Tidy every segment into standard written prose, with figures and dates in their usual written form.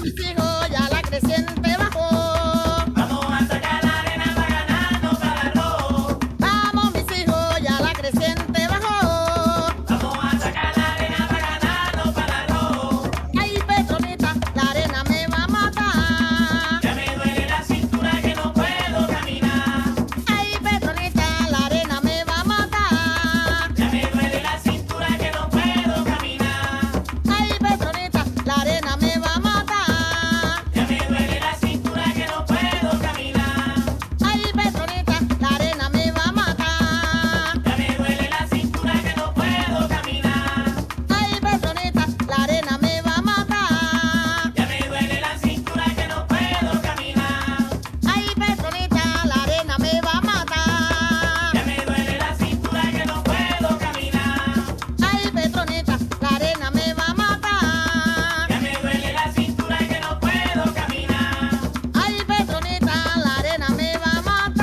mis hijos ya la creciente bajó. Vamos a sacar la arena para ganarnos para el arroz. Vamos mis hijos ya la creciente bajó. Vamos a sacar la arena para ganarnos para el arroz. Ay, Petronita, la arena me va a matar. Ya me duele la cintura que no puedo caminar. Ay, Petronita, la arena me va a matar. Ya me duele la cintura que no puedo caminar. Ay, Petronita, la arena me va a matar. Ya me duele la cintura que no puedo caminar. Ay, Petronita, la arena me va a matar. Ya me duele la cintura que no puedo caminar. Ay, Petronita, la arena me va a matar. Ya me duele la cintura que no puedo caminar. Ay, Petronita, la arena me va a matar. Ya me duele la cintura que no puedo caminar. Ay, Petronita, la arena me va a matar. Ya me duele la cintura que no puedo caminar. Ay, Petronita, la arena me va a matar.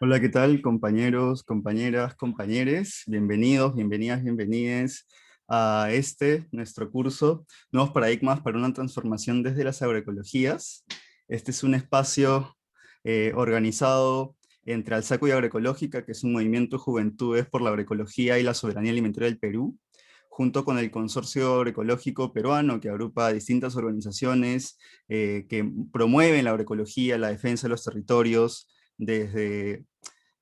Hola, ¿qué tal, compañeros, compañeras, compañeres? Bienvenidos, bienvenidas, bienvenides a nuestro curso, Nuevos Paradigmas para una Transformación desde las Agroecologías. Este es un espacio organizado entre Alsaco y Agroecológica, que es un movimiento de juventudes por la agroecología y la soberanía alimentaria del Perú, junto con el Consorcio Agroecológico Peruano, que agrupa a distintas organizaciones que promueven la agroecología, la defensa de los territorios, desde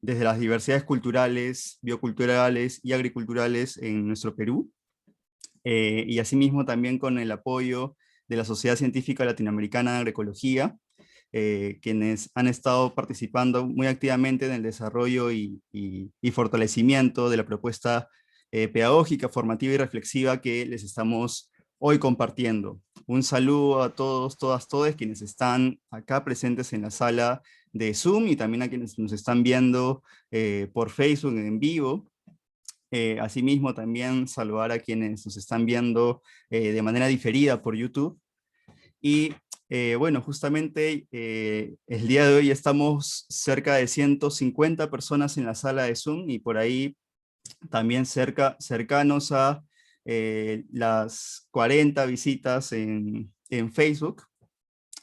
las diversidades culturales, bioculturales y agriculturales en nuestro Perú, y asimismo también con el apoyo de la Sociedad Científica Latinoamericana de Agroecología, quienes han estado participando muy activamente en el desarrollo y fortalecimiento de la propuesta pedagógica, formativa y reflexiva que les estamos hoy compartiendo. Un saludo a todos, todas, todes quienes están acá presentes en la sala de Zoom y también a quienes nos están viendo por Facebook en vivo. Asimismo también saludar a quienes nos están viendo de manera diferida por YouTube. Y bueno, justamente el día de hoy estamos cerca de 150 personas en la sala de Zoom y por ahí también cercanos a las 40 visitas en Facebook.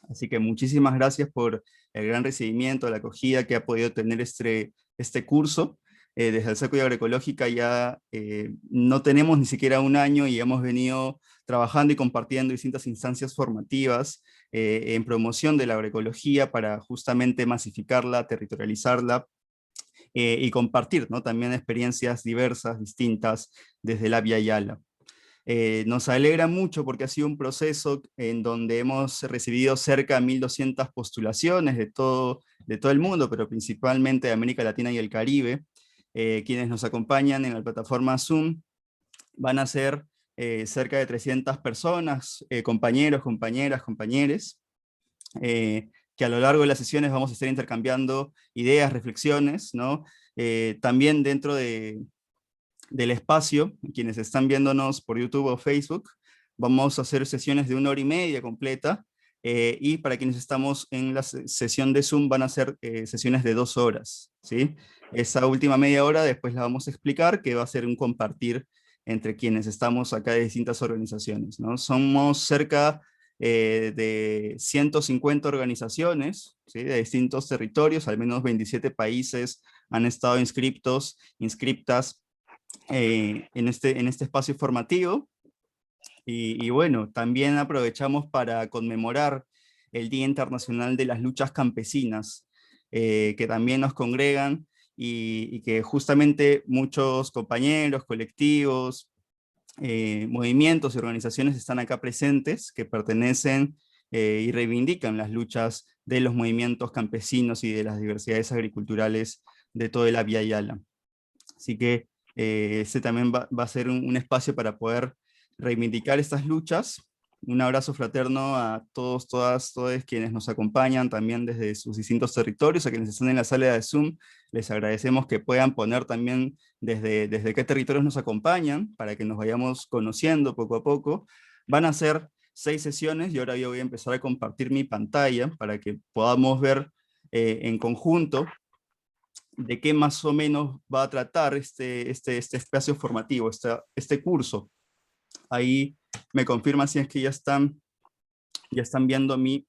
Así que muchísimas gracias por el gran recibimiento, la acogida que ha podido tener este curso. Desde Alsaco y Agroecológica ya no tenemos ni siquiera un año y hemos venido trabajando y compartiendo distintas instancias formativas en promoción de la agroecología para justamente masificarla, territorializarla y compartir, ¿no?, también experiencias diversas, distintas desde la Via Yala. Nos alegra mucho porque ha sido un proceso en donde hemos recibido cerca de 1.200 postulaciones de todo el mundo, pero principalmente de América Latina y el Caribe. Quienes nos acompañan en la plataforma Zoom van a ser cerca de 300 personas, compañeros, compañeras, compañeres, que a lo largo de las sesiones vamos a estar intercambiando ideas, reflexiones, ¿no? También dentro del espacio, quienes están viéndonos por YouTube o Facebook, vamos a hacer sesiones de 1 hora y media completa, y para quienes estamos en la sesión de Zoom van a ser sesiones de 2 horas, ¿sí? Esa última media hora después la vamos a explicar, que va a ser un compartir entre quienes estamos acá de distintas organizaciones, ¿no? Somos cerca de 150 organizaciones, ¿sí?, de distintos territorios, al menos 27 países han estado inscritas en este espacio formativo. Y bueno, también aprovechamos para conmemorar el Día Internacional de las Luchas Campesinas, que también nos congregan y que justamente muchos compañeros, colectivos, movimientos y organizaciones están acá presentes, que pertenecen y reivindican las luchas de los movimientos campesinos y de las diversidades agriculturales de toda la Via Yala. Así que este también va a ser un espacio para poder reivindicar estas luchas. Un abrazo fraterno a todos, todas, todos quienes nos acompañan también desde sus distintos territorios, a quienes están en la sala de Zoom. Les agradecemos que puedan poner también desde qué territorios nos acompañan, para que nos vayamos conociendo poco a poco. Van a ser 6 sesiones y ahora yo voy a empezar a compartir mi pantalla para que podamos ver en conjunto de qué más o menos va a tratar este espacio formativo, este curso. Ahí me confirma si es que ya están viendo mi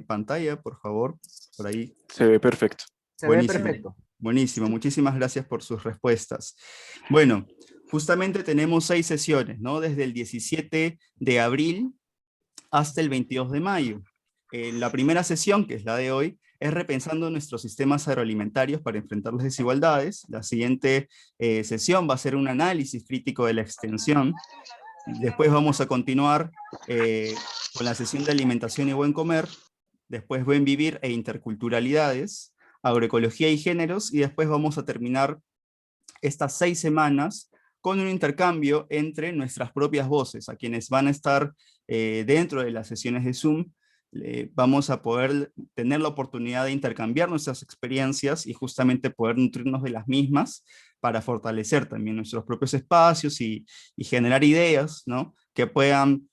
pantalla, por favor, por ahí. Se ve perfecto. Se ve Buenísimo. perfecto. Buenísimo, muchísimas gracias por sus respuestas. Bueno, justamente tenemos 6 sesiones, ¿no? Desde el 17 de abril hasta el 22 de mayo. La primera sesión, que es la de hoy, es repensando nuestros sistemas agroalimentarios para enfrentar las desigualdades. La siguiente sesión va a ser un análisis crítico de la extensión. Después vamos a continuar con la sesión de alimentación y buen comer, después buen vivir e interculturalidades, agroecología y géneros, y después vamos a terminar estas 6 semanas con un intercambio entre nuestras propias voces, a quienes van a estar dentro de las sesiones de Zoom. Vamos a poder tener la oportunidad de intercambiar nuestras experiencias y justamente poder nutrirnos de las mismas para fortalecer también nuestros propios espacios y generar ideas, ¿no?, que puedan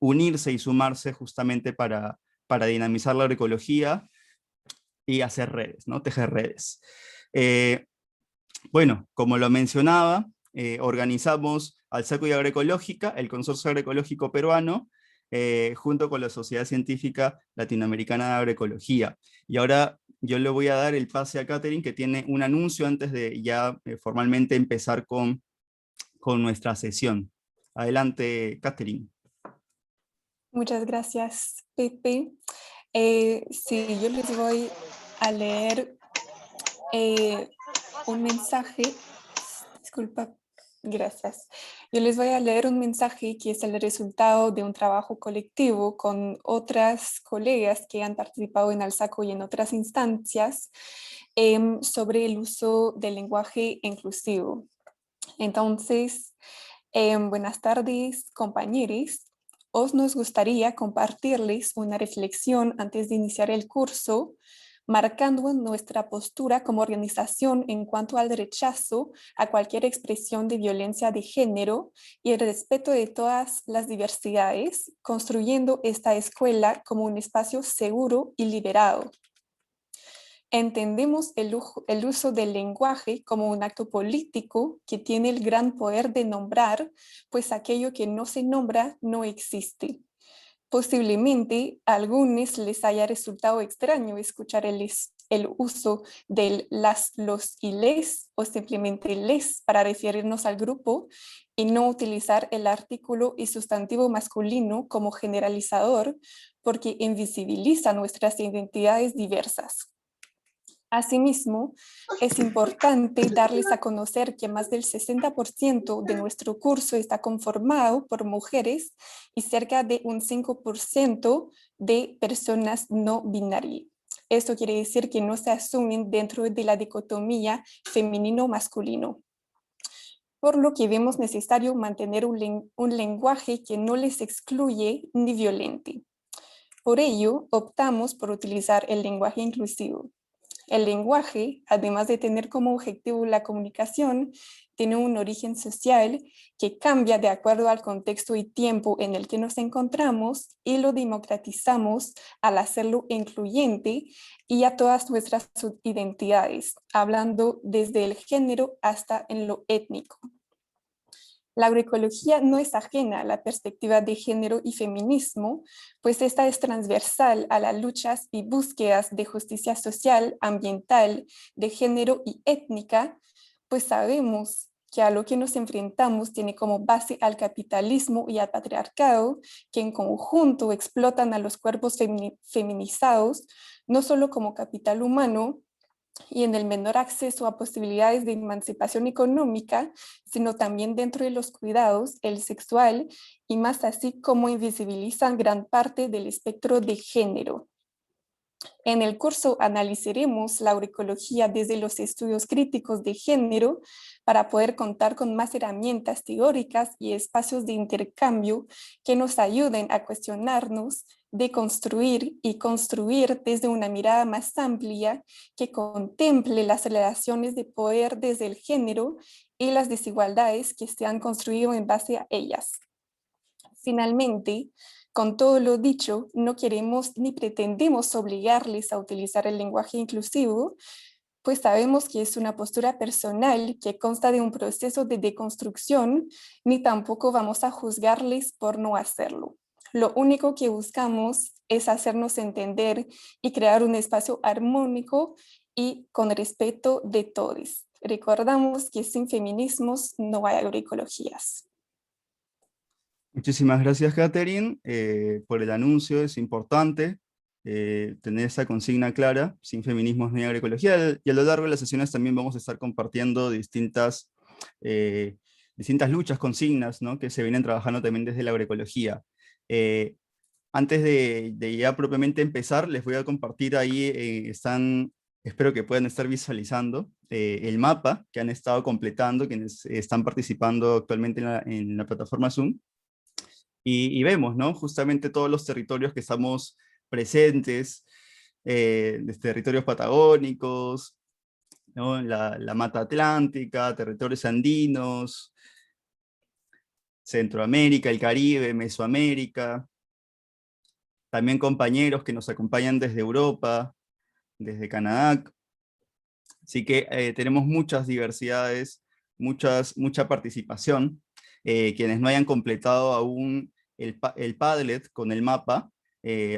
unirse y sumarse justamente para dinamizar la agroecología y hacer redes, ¿no?, tejer redes. Bueno, como lo mencionaba, organizamos Alsaco y Agroecológica, el Consorcio Agroecológico Peruano, junto con la Sociedad Científica Latinoamericana de Agroecología. Y ahora yo le voy a dar el pase a Catherine, que tiene un anuncio antes de ya formalmente empezar con nuestra sesión. Adelante, Catherine. Muchas gracias, Pepe. Sí, yo les voy a leer un mensaje. Disculpa, gracias. Yo les voy a leer un mensaje que es el resultado de un trabajo colectivo con otras colegas que han participado en Alsaco y en otras instancias sobre el uso del lenguaje inclusivo. Entonces, buenas tardes, compañeros. Os nos gustaría compartirles una reflexión antes de iniciar el curso, marcando nuestra postura como organización en cuanto al rechazo a cualquier expresión de violencia de género y el respeto de todas las diversidades, construyendo esta escuela como un espacio seguro y liberado. Entendemos el uso del lenguaje como un acto político que tiene el gran poder de nombrar, pues aquello que no se nombra no existe. Posiblemente a algunos les haya resultado extraño escuchar el uso del las, los y les, o simplemente les para referirnos al grupo, y no utilizar el artículo y sustantivo masculino como generalizador, porque invisibiliza nuestras identidades diversas. Asimismo, es importante darles a conocer que más del 60% de nuestro curso está conformado por mujeres y cerca de un 5% de personas no binarias. Esto quiere decir que no se asumen dentro de la dicotomía femenino-masculino. Por lo que vemos necesario mantener un lenguaje que no les excluye ni violente. Por ello, optamos por utilizar el lenguaje inclusivo. El lenguaje, además de tener como objetivo la comunicación, tiene un origen social que cambia de acuerdo al contexto y tiempo en el que nos encontramos y lo democratizamos al hacerlo incluyente y a todas nuestras identidades, hablando desde el género hasta en lo étnico. La agroecología no es ajena a la perspectiva de género y feminismo, pues esta es transversal a las luchas y búsquedas de justicia social, ambiental, de género y étnica, pues sabemos que a lo que nos enfrentamos tiene como base al capitalismo y al patriarcado, que en conjunto explotan a los cuerpos feminizados, no solo como capital humano, y en el menor acceso a posibilidades de emancipación económica, sino también dentro de los cuidados, el sexual, y más así como invisibilizan gran parte del espectro de género. En el curso analizaremos la agroecología desde los estudios críticos de género para poder contar con más herramientas teóricas y espacios de intercambio que nos ayuden a cuestionarnos, de construir y construir desde una mirada más amplia que contemple las relaciones de poder desde el género y las desigualdades que se han construido en base a ellas. Finalmente, Con todo lo dicho, no queremos ni pretendemos obligarles a utilizar el lenguaje inclusivo, pues sabemos que es una postura personal que consta de un proceso de deconstrucción, ni tampoco vamos a juzgarles por no hacerlo. Lo único que buscamos es hacernos entender y crear un espacio armónico y con respeto de todos. Recordamos que sin feminismos no hay agroecologías. Muchísimas gracias, Catherine, por el anuncio. Es importante tener esa consigna clara: sin feminismos no hay agroecología. Y a lo largo de las sesiones también vamos a estar compartiendo distintas luchas, consignas, ¿no?, que se vienen trabajando también desde la agroecología. Antes de ya propiamente empezar, les voy a compartir ahí, espero que puedan estar visualizando el mapa que han estado completando quienes están participando actualmente en la plataforma Zoom. Y vemos, ¿no?, justamente todos los territorios que estamos presentes, desde territorios patagónicos, ¿no?, la Mata Atlántica, territorios andinos, Centroamérica, el Caribe, Mesoamérica, también compañeros que nos acompañan desde Europa, desde Canadá. Así que tenemos muchas diversidades, mucha participación. Quienes no hayan completado aún el Padlet con el mapa,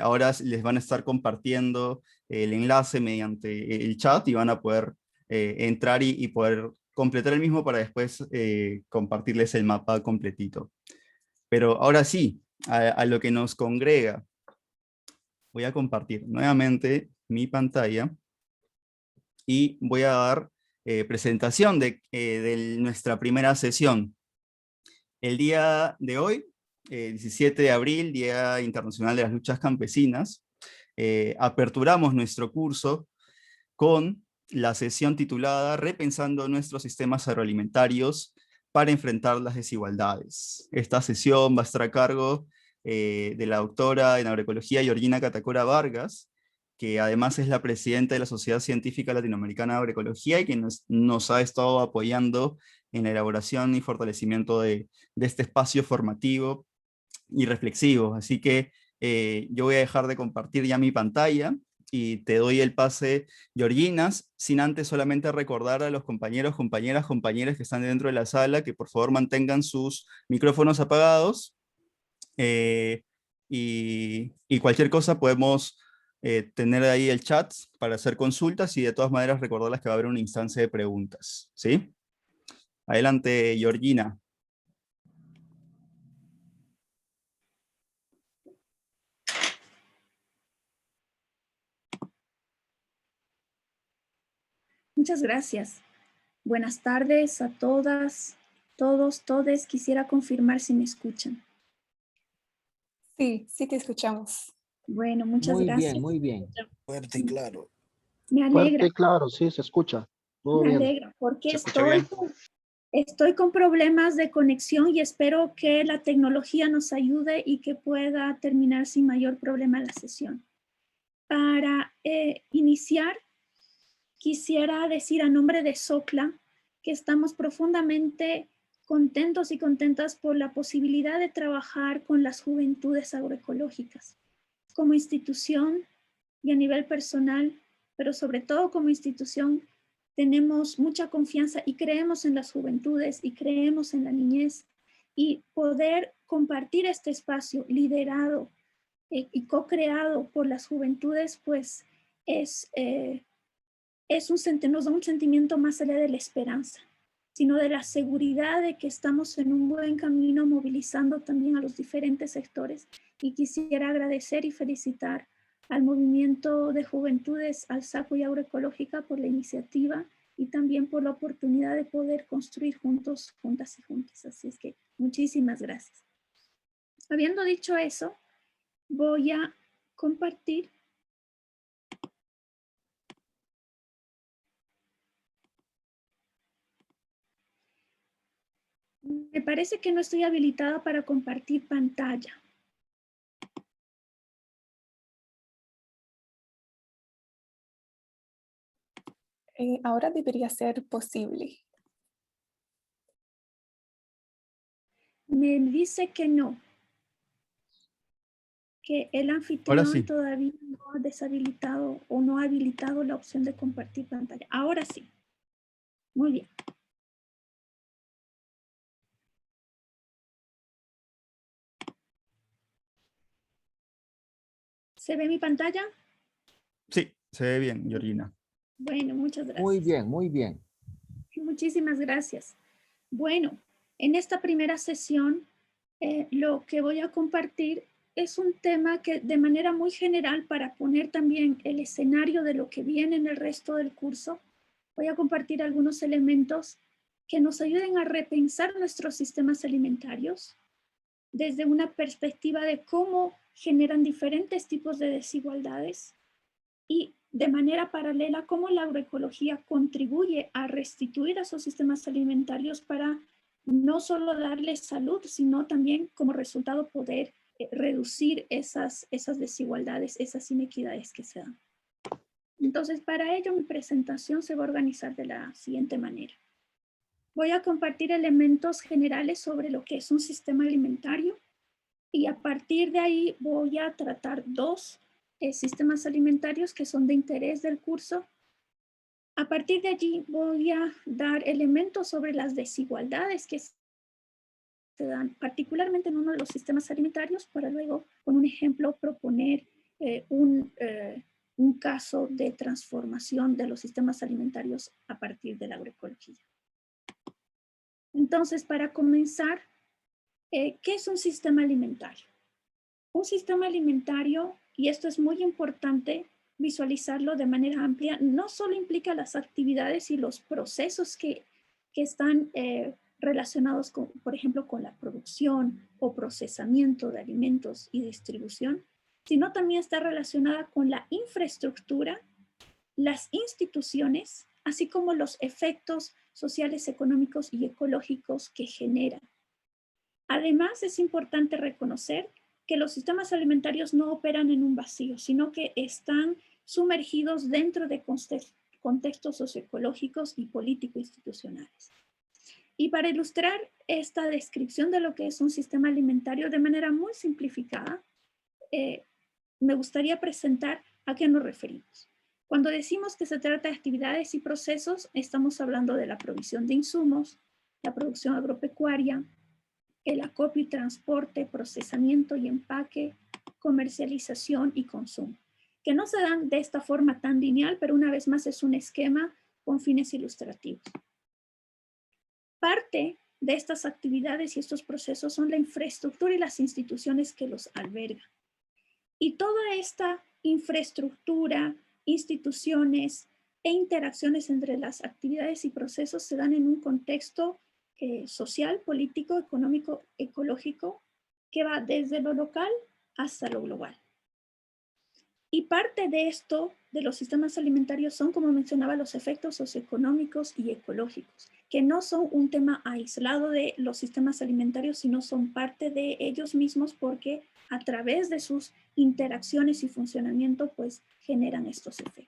ahora les van a estar compartiendo el enlace mediante el chat y van a poder entrar y poder completar el mismo para después compartirles el mapa completito. Pero ahora sí, a lo que nos congrega. Voy a compartir nuevamente mi pantalla y voy a dar presentación de nuestra primera sesión. El día de hoy, 17 de abril, Día Internacional de las Luchas Campesinas, aperturamos nuestro curso con la sesión titulada Repensando nuestros sistemas agroalimentarios para enfrentar las desigualdades. Esta sesión va a estar a cargo de la doctora en agroecología Georgina Catacora Vargas, que además es la presidenta de la Sociedad Científica Latinoamericana de Agroecología y que nos ha estado apoyando en la elaboración y fortalecimiento de este espacio formativo y reflexivo. Así que yo voy a dejar de compartir ya mi pantalla y te doy el pase, Georginas, sin antes solamente recordar a los compañeros, compañeras que están dentro de la sala que por favor mantengan sus micrófonos apagados, y cualquier cosa podemos tener ahí el chat para hacer consultas, y de todas maneras recordarles que va a haber una instancia de preguntas, ¿sí? Adelante, Georgina. Muchas gracias. Buenas tardes a todas, todos, todes. Quisiera confirmar si me escuchan. Sí, sí te escuchamos. Bueno, muchas gracias. Muy bien. Fuerte y claro. Me alegra. Fuerte y claro, sí, se escucha. Todo Me bien. alegra porque Se escucha bien. estoy con problemas de conexión y espero que la tecnología nos ayude y que pueda terminar sin mayor problema la sesión. Para iniciar, quisiera decir a nombre de SOCLA que estamos profundamente contentos y contentas por la posibilidad de trabajar con las juventudes agroecológicas. Como institución y a nivel personal, pero sobre todo como institución, tenemos mucha confianza y creemos en las juventudes y creemos en la niñez, y poder compartir este espacio liderado y co-creado por las juventudes, pues nos da un sentimiento más allá de la esperanza, sino de la seguridad de que estamos en un buen camino, movilizando también a los diferentes sectores. Y quisiera agradecer y felicitar al Movimiento de Juventudes Alsaco y Agroecológica por la iniciativa y también por la oportunidad de poder construir juntos, juntas y juntos. Así es que muchísimas gracias. Habiendo dicho eso, voy a compartir. Me parece que no estoy habilitada para compartir pantalla. Ahora debería ser posible. Me dice que no. que el Ahora anfitrión sí. todavía no ha deshabilitado o no ha habilitado la opción de compartir pantalla. Ahora sí. Muy bien. ¿Se ve mi pantalla? Sí, se ve bien, Georgina. Bueno, muchas Muy gracias. bien, muy bien. Muchísimas gracias. Bueno, en esta primera sesión lo que voy a compartir es un tema que de manera muy general, para poner también el escenario de lo que viene en el resto del curso, voy a compartir algunos elementos que nos ayuden a repensar nuestros sistemas alimentarios desde una perspectiva de cómo generan diferentes tipos de desigualdades y de manera paralela cómo la agroecología contribuye a restituir a esos sistemas alimentarios para no solo darles salud, sino también como resultado poder reducir esas desigualdades, esas inequidades que se dan. Entonces, para ello mi presentación se va a organizar de la siguiente manera. Voy a compartir elementos generales sobre lo que es un sistema alimentario y a partir de ahí voy a tratar dos sistemas alimentarios que son de interés del curso. A partir de allí voy a dar elementos sobre las desigualdades que se dan, particularmente en uno de los sistemas alimentarios, para luego, con un ejemplo, proponer un caso de transformación de los sistemas alimentarios a partir de la agroecología. Entonces, para comenzar, ¿qué es un sistema alimentario? Un sistema alimentario, y esto es muy importante visualizarlo de manera amplia, no solo implica las actividades y los procesos que están relacionados, con, por ejemplo, con la producción o procesamiento de alimentos y distribución, sino también está relacionada con la infraestructura, las instituciones, así como los efectos sociales, económicos y ecológicos que generan. Además, es importante reconocer que los sistemas alimentarios no operan en un vacío, sino que están sumergidos dentro de contextos socioecológicos y político-institucionales. Y para ilustrar esta descripción de lo que es un sistema alimentario de manera muy simplificada, me gustaría presentar a qué nos referimos. Cuando decimos que se trata de actividades y procesos, estamos hablando de la provisión de insumos, la producción agropecuaria, el acopio y transporte, procesamiento y empaque, comercialización y consumo, que no se dan de esta forma tan lineal, pero una vez más es un esquema con fines ilustrativos. Parte de estas actividades y estos procesos son la infraestructura y las instituciones que los albergan. Y toda esta infraestructura, instituciones e interacciones entre las actividades y procesos se dan en un contexto social, político, económico, ecológico, que va desde lo local hasta lo global. Y parte de esto, de los sistemas alimentarios, son, como mencionaba, los efectos socioeconómicos y ecológicos, que no son un tema aislado de los sistemas alimentarios, sino son parte de ellos mismos porque a través de sus interacciones y funcionamiento, pues generan estos efectos.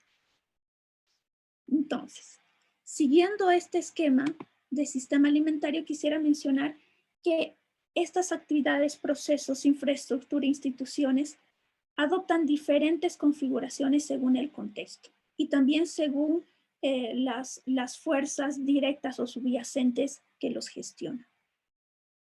Entonces, siguiendo este esquema de sistema alimentario, quisiera mencionar que estas actividades, procesos, infraestructura e instituciones adoptan diferentes configuraciones según el contexto y también según las fuerzas directas o subyacentes que los gestionan.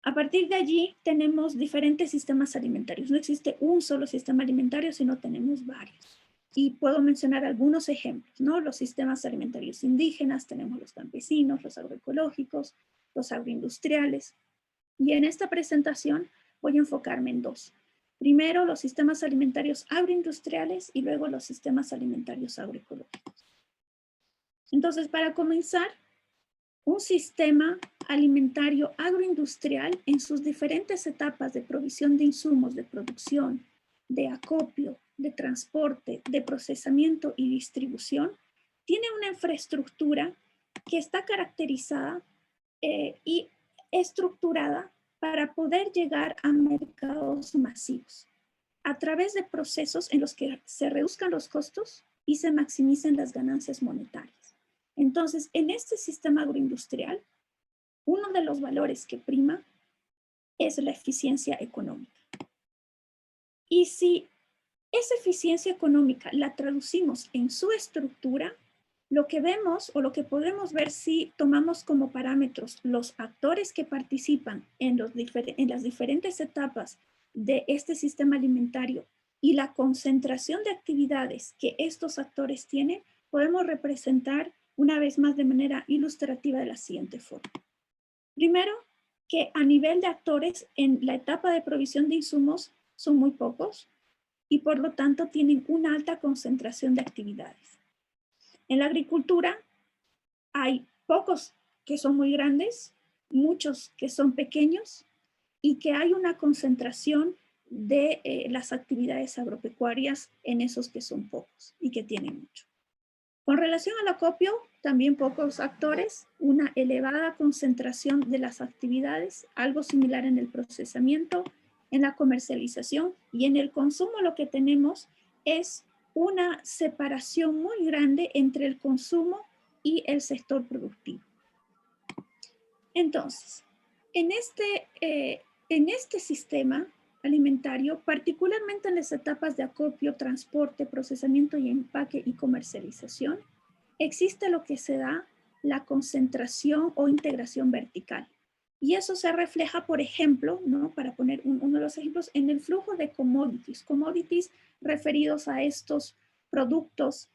A partir de allí tenemos diferentes sistemas alimentarios. No existe un solo sistema alimentario, sino tenemos varios. Y puedo mencionar algunos ejemplos, ¿no? Los sistemas alimentarios indígenas, tenemos los campesinos, los agroecológicos, los agroindustriales. Y en esta presentación voy a enfocarme en dos. Primero, los sistemas alimentarios agroindustriales y luego los sistemas alimentarios agroecológicos. Entonces, para comenzar, un sistema alimentario agroindustrial en sus diferentes etapas de provisión de insumos, de producción, de acopio, de transporte, de procesamiento y distribución, tiene una infraestructura que está caracterizada y estructurada para poder llegar a mercados masivos a través de procesos en los que se reduzcan los costos y se maximicen las ganancias monetarias. Entonces, en este sistema agroindustrial, uno de los valores que prima es la eficiencia económica. Y si esa eficiencia económica la traducimos en su estructura, lo que vemos o lo que podemos ver si tomamos como parámetros los actores que participan en las diferentes etapas de este sistema alimentario y la concentración de actividades que estos actores tienen, podemos representar una vez más de manera ilustrativa de la siguiente forma. Primero, que a nivel de actores en la etapa de provisión de insumos son muy pocos y por lo tanto tienen una alta concentración de actividades. En la agricultura hay pocos que son muy grandes, muchos que son pequeños y que hay una concentración de las actividades agropecuarias en esos que son pocos y que tienen mucho. Con relación al acopio, también pocos actores, una elevada concentración de las actividades, algo similar en el procesamiento, en la comercialización y en el consumo. Lo que tenemos es una separación muy grande entre el consumo y el sector productivo. Entonces, en este sistema alimentario, particularmente en las etapas de acopio, transporte, procesamiento y empaque y comercialización, existe lo que se da la concentración o integración vertical. Y eso se refleja, por ejemplo, ¿no? Para poner uno de los ejemplos, en el flujo de commodities referidos a estos productos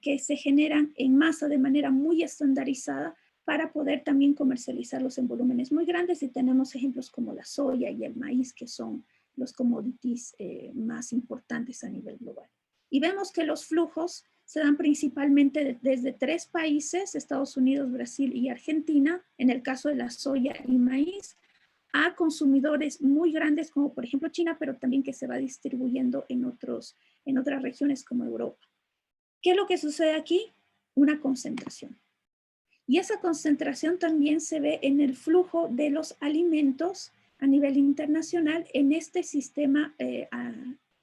que se generan en masa de manera muy estandarizada para poder también comercializarlos en volúmenes muy grandes, y tenemos ejemplos como la soya y el maíz, que son los commodities más importantes a nivel global. Y vemos que los flujos se dan principalmente desde 3 países, Estados Unidos, Brasil y Argentina, en el caso de la soya y maíz, a consumidores muy grandes como por ejemplo China, pero también que se va distribuyendo en otras regiones como Europa. ¿Qué es lo que sucede aquí? Una concentración. Y esa concentración también se ve en el flujo de los alimentos a nivel internacional en este sistema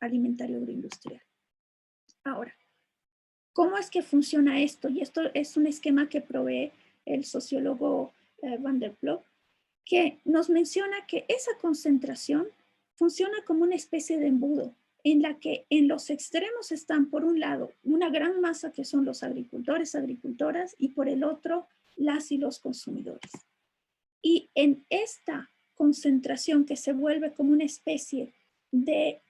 alimentario agroindustrial. Ahora, ¿cómo es que funciona esto? Y esto es un esquema que provee el sociólogo Van der Ploeg, que nos menciona que esa concentración funciona como una especie de embudo, en la que en los extremos están, por un lado, una gran masa que son los agricultores, agricultoras, y por el otro, las y los consumidores. Y en esta concentración que se vuelve como una especie de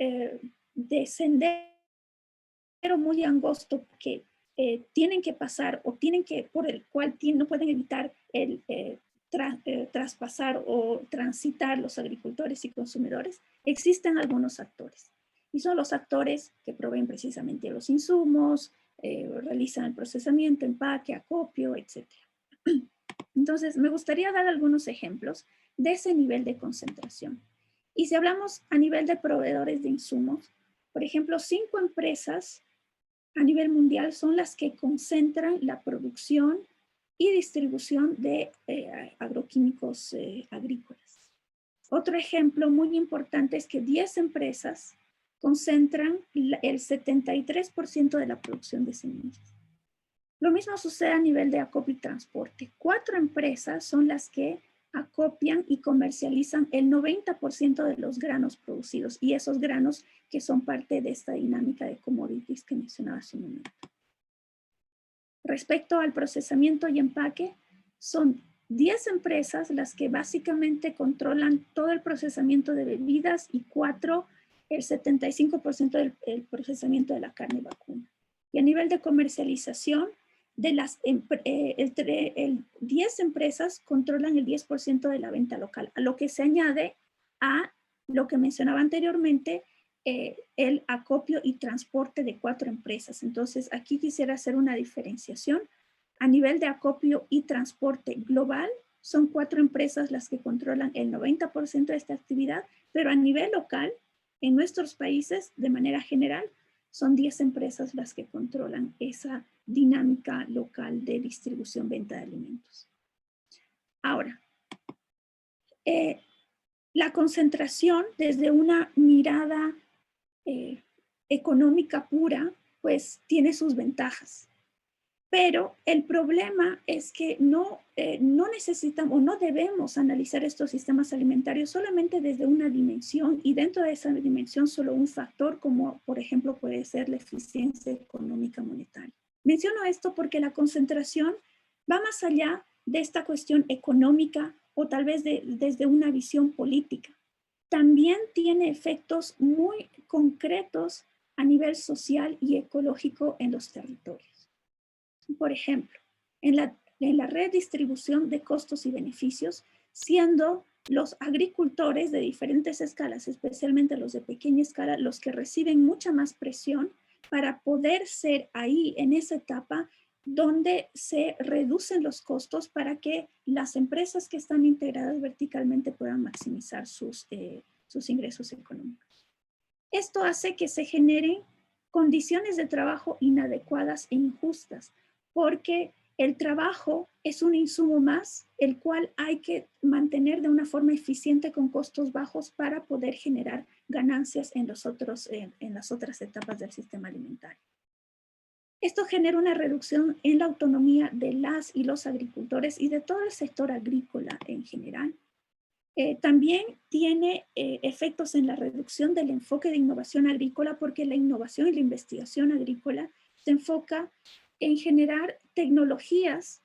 sendero muy angosto que tienen que pasar o por el cual no pueden evitar el traspasar o transitar los agricultores y consumidores, existen algunos actores. Y son los actores que proveen precisamente los insumos, realizan el procesamiento, empaque, acopio, etc. Entonces, me gustaría dar algunos ejemplos de ese nivel de concentración. Y si hablamos a nivel de proveedores de insumos, por ejemplo, 5 empresas a nivel mundial son las que concentran la producción y distribución de agroquímicos agrícolas. Otro ejemplo muy importante es que 10 empresas concentran el 73% de la producción de semillas. Lo mismo sucede a nivel de acopio y transporte. 4 empresas son las que acopian y comercializan el 90% de los granos producidos, y esos granos que son parte de esta dinámica de commodities que mencionaba hace un momento. Respecto al procesamiento y empaque, son 10 empresas las que básicamente controlan todo el procesamiento de bebidas y 4 el 75% del procesamiento de la carne vacuna. Y a nivel de comercialización, de las 10 empresas controlan el 10% de la venta local, a lo que se añade a lo que mencionaba anteriormente, el acopio y transporte de 4 empresas. Entonces, aquí quisiera hacer una diferenciación. A nivel de acopio y transporte global, son 4 empresas las que controlan el 90% de esta actividad, pero a nivel local, en nuestros países, de manera general, son 10 empresas las que controlan esa dinámica local de distribución-venta de alimentos. Ahora, la concentración desde una mirada económica pura, pues tiene sus ventajas. Pero el problema es que no necesitamos o no debemos analizar estos sistemas alimentarios solamente desde una dimensión y dentro de esa dimensión solo un factor como por ejemplo puede ser la eficiencia económica monetaria. Menciono esto porque la concentración va más allá de esta cuestión económica o tal vez desde una visión política. También tiene efectos muy concretos a nivel social y ecológico en los territorios. Por ejemplo, en la redistribución de costos y beneficios, siendo los agricultores de diferentes escalas, especialmente los de pequeña escala, los que reciben mucha más presión para poder ser ahí en esa etapa donde se reducen los costos para que las empresas que están integradas verticalmente puedan maximizar sus ingresos económicos. Esto hace que se generen condiciones de trabajo inadecuadas e injustas, porque el trabajo es un insumo más, el cual hay que mantener de una forma eficiente con costos bajos para poder generar ganancias en las otras etapas del sistema alimentario. Esto genera una reducción en la autonomía de las y los agricultores y de todo el sector agrícola en general. También tiene efectos en la reducción del enfoque de innovación agrícola porque la innovación y la investigación agrícola se enfoca en generar tecnologías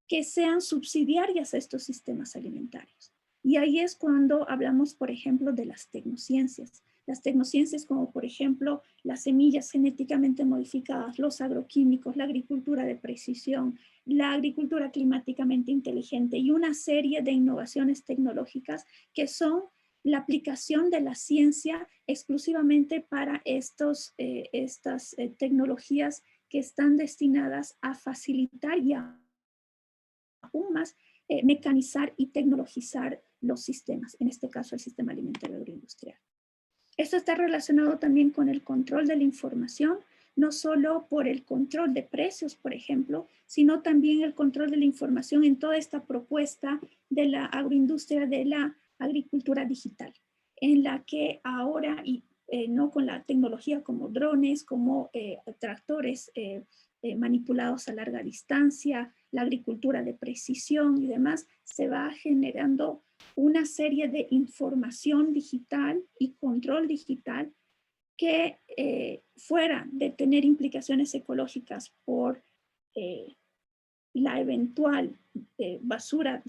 que sean subsidiarias a estos sistemas alimentarios. Y ahí es cuando hablamos, por ejemplo, de las tecnociencias. Las tecnociencias como, por ejemplo, las semillas genéticamente modificadas, los agroquímicos, la agricultura de precisión, la agricultura climáticamente inteligente y una serie de innovaciones tecnológicas que son la aplicación de la ciencia exclusivamente para estas tecnologías que están destinadas a facilitar y aún más mecanizar y tecnologizar los sistemas, en este caso el sistema alimentario agroindustrial. Esto está relacionado también con el control de la información, no solo por el control de precios, por ejemplo, sino también el control de la información en toda esta propuesta de la agroindustria de la agricultura digital, en la que ahora, y no con la tecnología como drones, como tractores manipulados a larga distancia, la agricultura de precisión y demás, se va generando una serie de información digital y control digital que fuera de tener implicaciones ecológicas por la eventual basura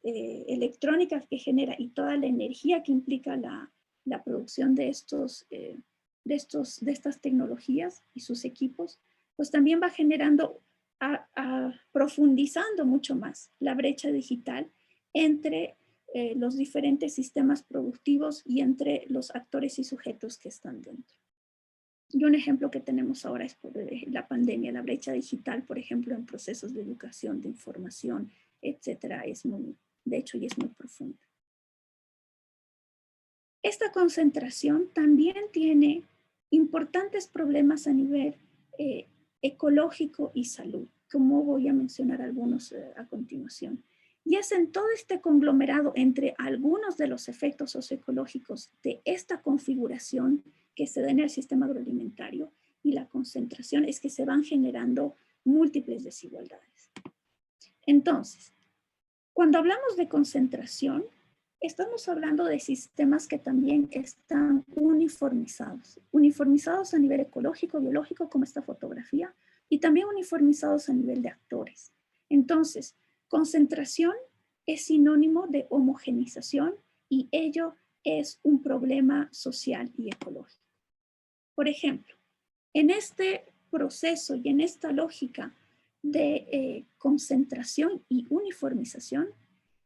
electrónica que genera y toda la energía que implica la producción de estas tecnologías y sus equipos, pues también va generando, profundizando mucho más la brecha digital entre los diferentes sistemas productivos y entre los actores y sujetos que están dentro. Y un ejemplo que tenemos ahora es por la pandemia, la brecha digital, por ejemplo, en procesos de educación, de información, etcétera, es muy profunda. Esta concentración también tiene importantes problemas a nivel ecológico y salud, como voy a mencionar algunos a continuación. Y es en todo este conglomerado entre algunos de los efectos socioecológicos de esta configuración que se da en el sistema agroalimentario y la concentración es que se van generando múltiples desigualdades. Entonces, cuando hablamos de concentración, estamos hablando de sistemas que también están uniformizados a nivel ecológico, biológico, como esta fotografía, y también uniformizados a nivel de actores. Entonces, concentración es sinónimo de homogenización y ello es un problema social y ecológico. Por ejemplo, en este proceso y en esta lógica de concentración y uniformización,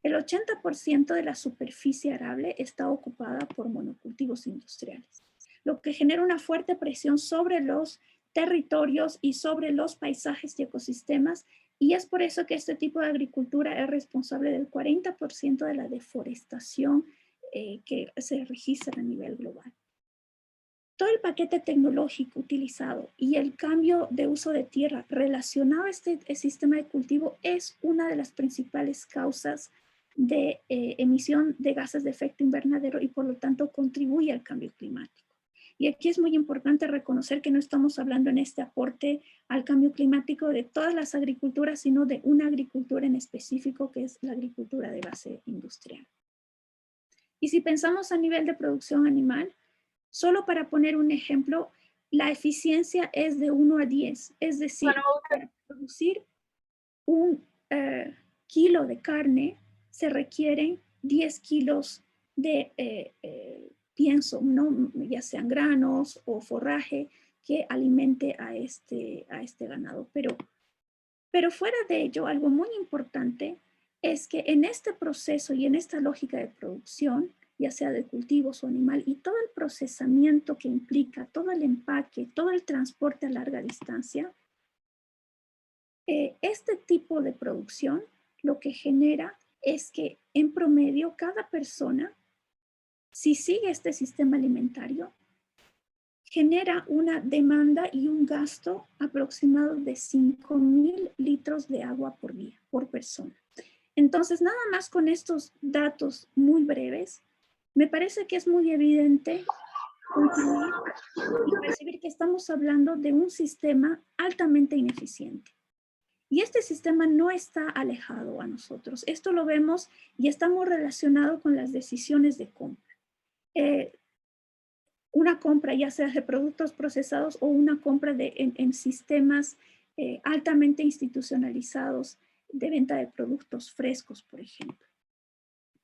el 80% de la superficie arable está ocupada por monocultivos industriales, lo que genera una fuerte presión sobre los territorios y sobre los paisajes y ecosistemas, y es por eso que este tipo de agricultura es responsable del 40% de la deforestación que se registra a nivel global. Todo el paquete tecnológico utilizado y el cambio de uso de tierra relacionado a este sistema de cultivo es una de las principales causas de emisión de gases de efecto invernadero y por lo tanto contribuye al cambio climático. Y aquí es muy importante reconocer que no estamos hablando en este aporte al cambio climático de todas las agriculturas, sino de una agricultura en específico, que es la agricultura de base industrial. Y si pensamos a nivel de producción animal, solo para poner un ejemplo, la eficiencia es de 1 a 10, es decir, para producir un kilo de carne se requieren 10 kilos de pienso, ¿no? Ya sean granos o forraje que alimente a este ganado. Pero fuera de ello, algo muy importante es que en este proceso y en esta lógica de producción, ya sea de cultivos o animal, y todo el procesamiento que implica, todo el empaque, todo el transporte a larga distancia, este tipo de producción lo que genera es que en promedio cada persona, si sigue este sistema alimentario, genera una demanda y un gasto aproximado de 5,000 litros de agua por día, por persona. Entonces, nada más con estos datos muy breves, me parece que es muy evidente concluir y percibir que estamos hablando de un sistema altamente ineficiente. Y este sistema no está alejado a nosotros. Esto lo vemos y está muy relacionado con las decisiones de compra. Una compra ya sea de productos procesados o una compra en sistemas altamente institucionalizados de venta de productos frescos, por ejemplo.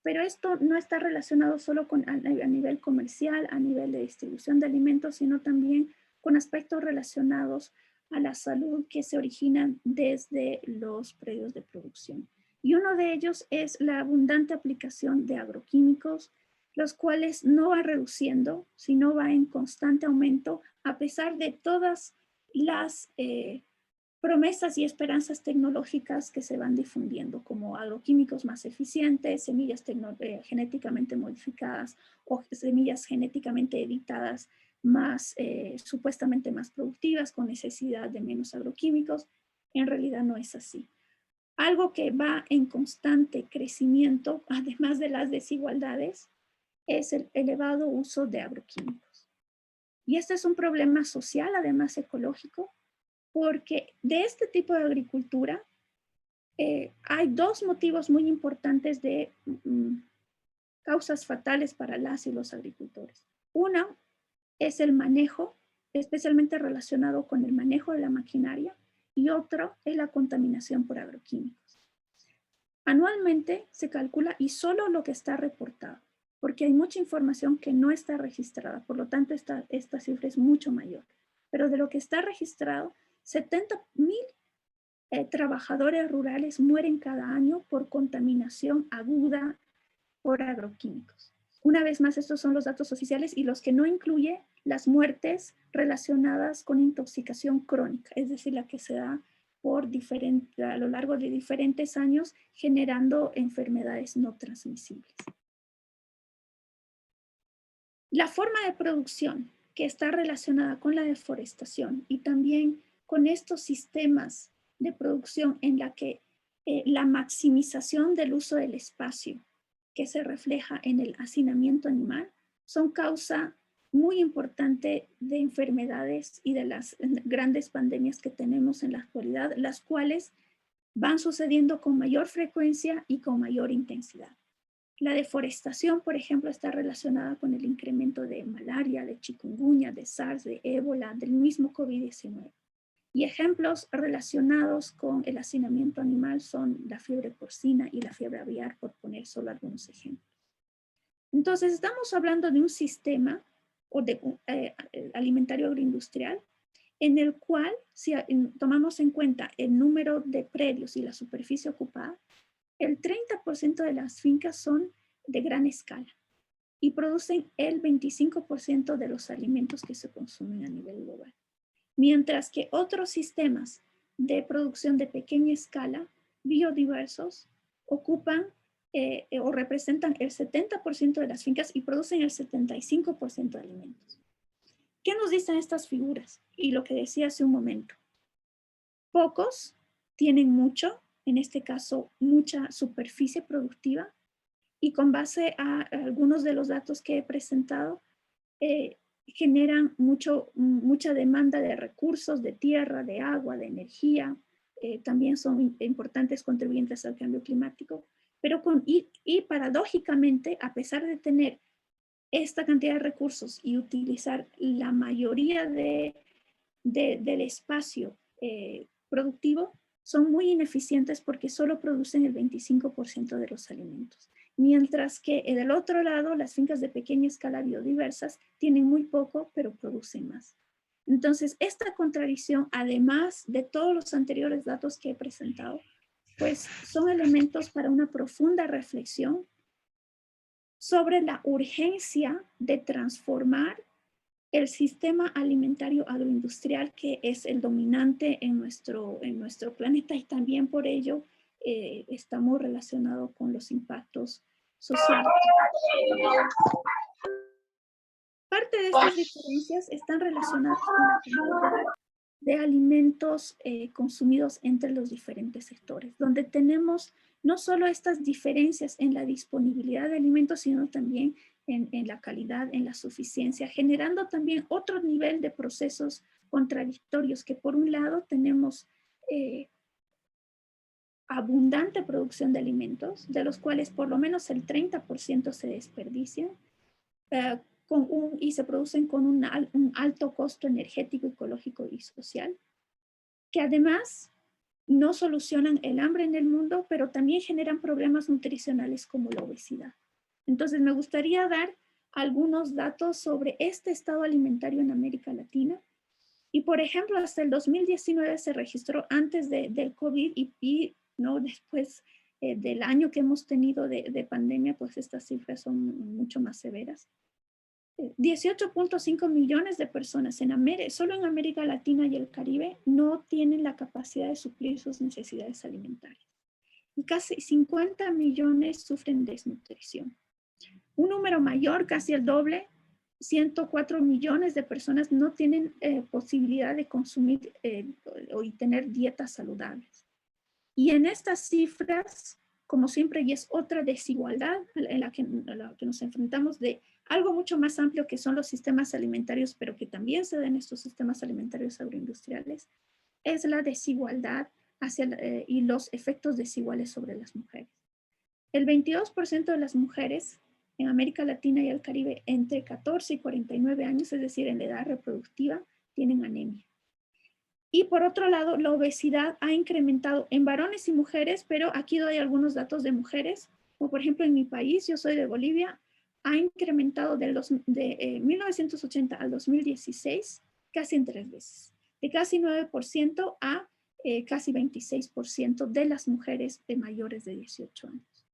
Pero esto no está relacionado solo a nivel comercial, a nivel de distribución de alimentos, sino también con aspectos relacionados a la salud que se originan desde los predios de producción. Y uno de ellos es la abundante aplicación de agroquímicos, los cuales no va reduciendo, sino va en constante aumento, a pesar de todas las promesas y esperanzas tecnológicas que se van difundiendo, como agroquímicos más eficientes, semillas genéticamente modificadas o semillas genéticamente editadas más, supuestamente más productivas, con necesidad de menos agroquímicos. En realidad no es así. Algo que va en constante crecimiento, además de las desigualdades, es el elevado uso de agroquímicos. Y este es un problema social, además ecológico, porque de este tipo de agricultura hay dos motivos muy importantes de causas fatales para las y los agricultores. Una es el manejo, especialmente relacionado con el manejo de la maquinaria, y otro es la contaminación por agroquímicos. Anualmente se calcula, y solo lo que está reportado, porque hay mucha información que no está registrada, por lo tanto esta cifra es mucho mayor, pero de lo que está registrado, 70,000 trabajadores rurales mueren cada año por contaminación aguda por agroquímicos. Una vez más, estos son los datos oficiales y los que no incluye las muertes relacionadas con intoxicación crónica, es decir, la que se da a lo largo de diferentes años, generando enfermedades no transmisibles. La forma de producción que está relacionada con la deforestación y también con estos sistemas de producción en la que la maximización del uso del espacio que se refleja en el hacinamiento animal son causa muy importante de enfermedades y de las grandes pandemias que tenemos en la actualidad, las cuales van sucediendo con mayor frecuencia y con mayor intensidad. La deforestación, por ejemplo, está relacionada con el incremento de malaria, de chikungunya, de SARS, de ébola, del mismo COVID-19. Y ejemplos relacionados con el hacinamiento animal son la fiebre porcina y la fiebre aviar, por poner solo algunos ejemplos. Entonces, estamos hablando de un sistema alimentario agroindustrial en el cual, si tomamos en cuenta el número de predios y la superficie ocupada, el 30% de las fincas son de gran escala y producen el 25% de los alimentos que se consumen a nivel global. Mientras que otros sistemas de producción de pequeña escala, biodiversos, ocupan o representan el 70% de las fincas y producen el 75% de alimentos. ¿Qué nos dicen estas figuras? Y lo que decía hace un momento. Pocos tienen mucho, en este caso mucha superficie productiva, y con base a algunos de los datos que he presentado, generan mucha demanda de recursos, de tierra, de agua, de energía. También son importantes contribuyentes al cambio climático. Pero y paradójicamente, a pesar de tener esta cantidad de recursos y utilizar la mayoría del espacio productivo, son muy ineficientes porque solo producen el 25% de los alimentos. Mientras que del otro lado, las fincas de pequeña escala biodiversas tienen muy poco, pero producen más. Entonces, esta contradicción, además de todos los anteriores datos que he presentado, pues son elementos para una profunda reflexión sobre la urgencia de transformar el sistema alimentario agroindustrial que es el dominante en nuestro planeta, y también por ello estamos relacionados con los impactos sociales. Parte de estas diferencias están relacionadas con la cantidad de alimentos consumidos entre los diferentes sectores, donde tenemos no solo estas diferencias en la disponibilidad de alimentos, sino también en la calidad, en la suficiencia, generando también otro nivel de procesos contradictorios, que por un lado tenemos abundante producción de alimentos, de los cuales por lo menos el 30% se desperdician, y se producen con un alto costo energético, ecológico y social, que además no solucionan el hambre en el mundo, pero también generan problemas nutricionales como la obesidad. Entonces, me gustaría dar algunos datos sobre este estado alimentario en América Latina. Y, por ejemplo, hasta el 2019 se registró, antes del COVID y no después del año que hemos tenido de pandemia, pues estas cifras son mucho más severas. 18.5 millones de personas solo en América Latina y el Caribe no tienen la capacidad de suplir sus necesidades alimentarias. Y casi 50 millones sufren desnutrición. Un número mayor, casi el doble, 104 millones de personas no tienen posibilidad de consumir y tener dietas saludables. Y en estas cifras, como siempre, y es otra desigualdad en la que nos enfrentamos, de algo mucho más amplio que son los sistemas alimentarios, pero que también se da en estos sistemas alimentarios agroindustriales, es la desigualdad y los efectos desiguales sobre las mujeres. El 22% de las mujeres en América Latina y el Caribe entre 14 y 49 años, es decir, en la edad reproductiva, tienen anemia. Y por otro lado, la obesidad ha incrementado en varones y mujeres, pero aquí doy algunos datos de mujeres, como por ejemplo en mi país, yo soy de Bolivia, ha incrementado de 1980 al 2016 casi en 3 veces, de casi 9% a casi 26% de las mujeres mayores de 18 años.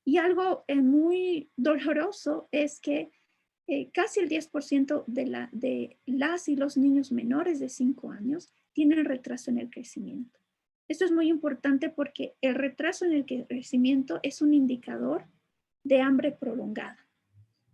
Y algo muy doloroso es que casi el 10% de las y los niños menores de 5 años tienen retraso en el crecimiento. Esto es muy importante porque el retraso en el crecimiento es un indicador de hambre prolongada.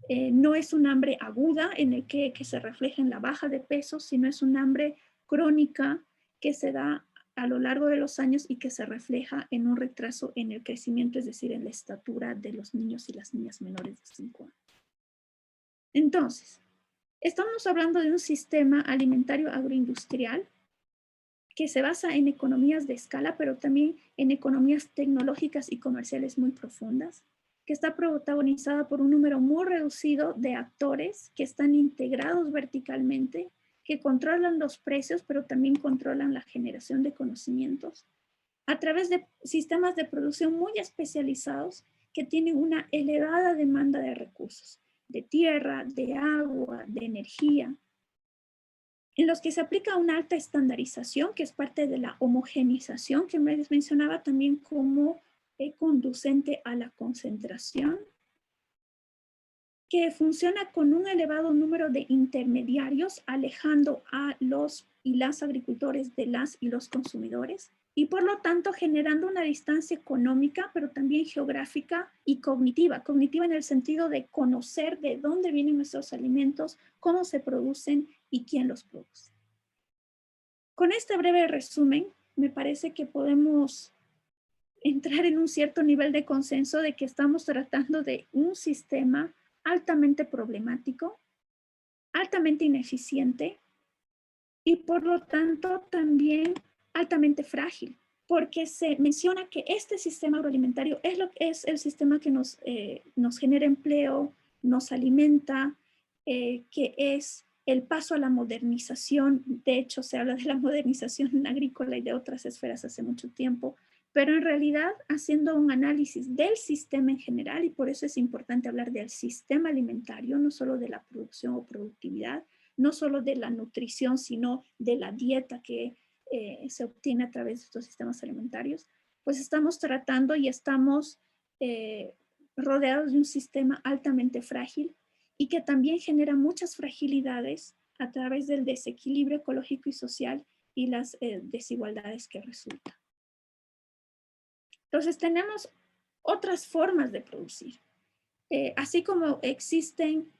No es un hambre aguda en el que se refleja en la baja de peso, sino es un hambre crónica que se da a lo largo de los años y que se refleja en un retraso en el crecimiento, es decir, en la estatura de los niños y las niñas menores de 5 años. Entonces, estamos hablando de un sistema alimentario agroindustrial que se basa en economías de escala, pero también en economías tecnológicas y comerciales muy profundas, que está protagonizada por un número muy reducido de actores que están integrados verticalmente, que controlan los precios, pero también controlan la generación de conocimientos, a través de sistemas de producción muy especializados que tienen una elevada demanda de recursos, de tierra, de agua, de energía, en los que se aplica una alta estandarización, que es parte de la homogenización que me mencionaba también como conducente a la concentración, que funciona con un elevado número de intermediarios, alejando a los y las agricultores de las y los consumidores, y por lo tanto generando una distancia económica, pero también geográfica y cognitiva. Cognitiva en el sentido de conocer de dónde vienen nuestros alimentos, cómo se producen y quién los produce. Con este breve resumen, me parece que podemos entrar en un cierto nivel de consenso de que estamos tratando de un sistema altamente problemático, altamente ineficiente y por lo tanto también altamente frágil, porque se menciona que este sistema agroalimentario es el sistema que nos genera empleo, nos alimenta, que es el paso a la modernización. De hecho, se habla de la modernización agrícola y de otras esferas hace mucho tiempo, pero en realidad haciendo un análisis del sistema en general, y por eso es importante hablar del sistema alimentario, no solo de la producción o productividad, no solo de la nutrición, sino de la dieta que se obtiene a través de estos sistemas alimentarios, pues estamos tratando y estamos rodeados de un sistema altamente frágil y que también genera muchas fragilidades a través del desequilibrio ecológico y social y las desigualdades que resultan. Entonces tenemos otras formas de producir. Así como existen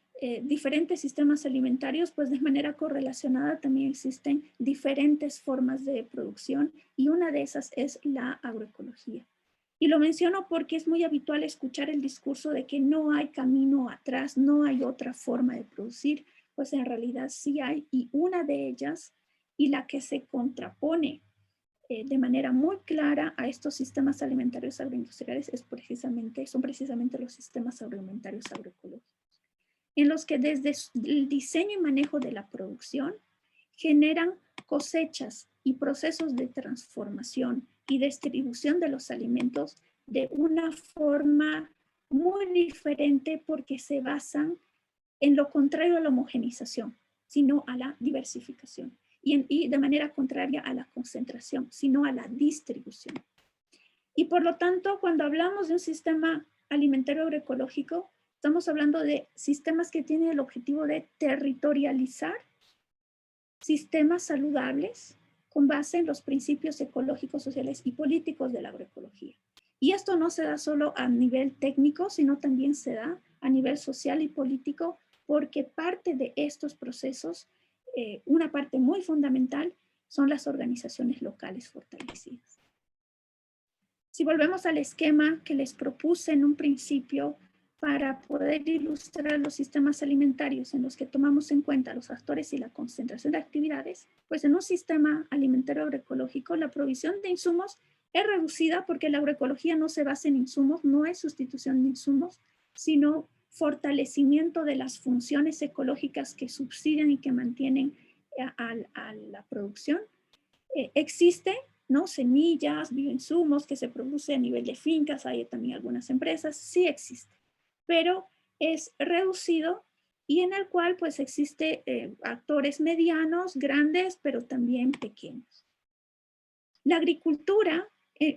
diferentes sistemas alimentarios, pues de manera correlacionada también existen diferentes formas de producción y una de esas es la agroecología. Y lo menciono porque es muy habitual escuchar el discurso de que no hay camino atrás, no hay otra forma de producir, pues en realidad sí hay, y una de ellas, y la que se contrapone de manera muy clara a estos sistemas alimentarios agroindustriales son precisamente los sistemas agroalimentarios agroecológicos, en los que desde el diseño y manejo de la producción generan cosechas y procesos de transformación y distribución de los alimentos de una forma muy diferente porque se basan en lo contrario a la homogenización, sino a la diversificación. Y de manera contraria a la concentración, sino a la distribución. Y por lo tanto, cuando hablamos de un sistema alimentario agroecológico, estamos hablando de sistemas que tienen el objetivo de territorializar sistemas saludables con base en los principios ecológicos, sociales y políticos de la agroecología. Y esto no se da solo a nivel técnico, sino también se da a nivel social y político, porque parte de estos procesos, una parte muy fundamental, son las organizaciones locales fortalecidas. Si volvemos al esquema que les propuse en un principio para poder ilustrar los sistemas alimentarios en los que tomamos en cuenta los actores y la concentración de actividades, pues en un sistema alimentario agroecológico la provisión de insumos es reducida porque la agroecología no se basa en insumos, no es sustitución de insumos, sino fortalecimiento de las funciones ecológicas que subsidian y que mantienen a la producción. Existe, ¿no? Semillas, bioinsumos que se producen a nivel de fincas, hay también algunas empresas, sí existe, pero es reducido y en el cual pues existe actores medianos, grandes, pero también pequeños. La agricultura,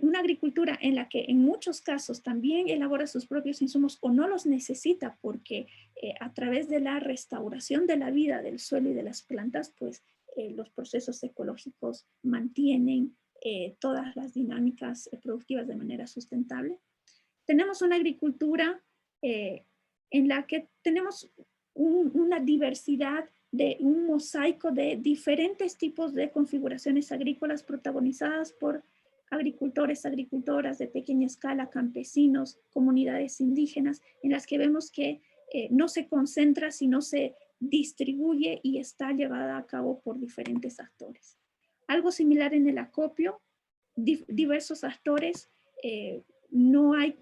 una agricultura en la que en muchos casos también elabora sus propios insumos o no los necesita porque a través de la restauración de la vida del suelo y de las plantas, pues los procesos ecológicos mantienen todas las dinámicas productivas de manera sustentable. Tenemos una agricultura en la que tenemos una diversidad de un mosaico de diferentes tipos de configuraciones agrícolas protagonizadas por agricultores, agricultoras de pequeña escala, campesinos, comunidades indígenas, en las que vemos que no se concentra, sino se distribuye y está llevada a cabo por diferentes actores. Algo similar en el acopio, diversos actores, no hay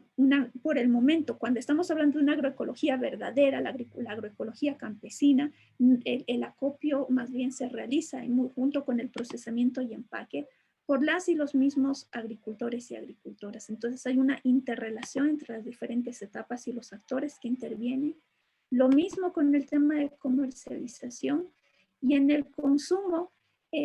por el momento, cuando estamos hablando de una agroecología verdadera, la agroecología campesina, el acopio más bien se realiza junto con el procesamiento y empaque por las y los mismos agricultores y agricultoras. Entonces hay una interrelación entre las diferentes etapas y los actores que intervienen. Lo mismo con el tema de comercialización y en el consumo,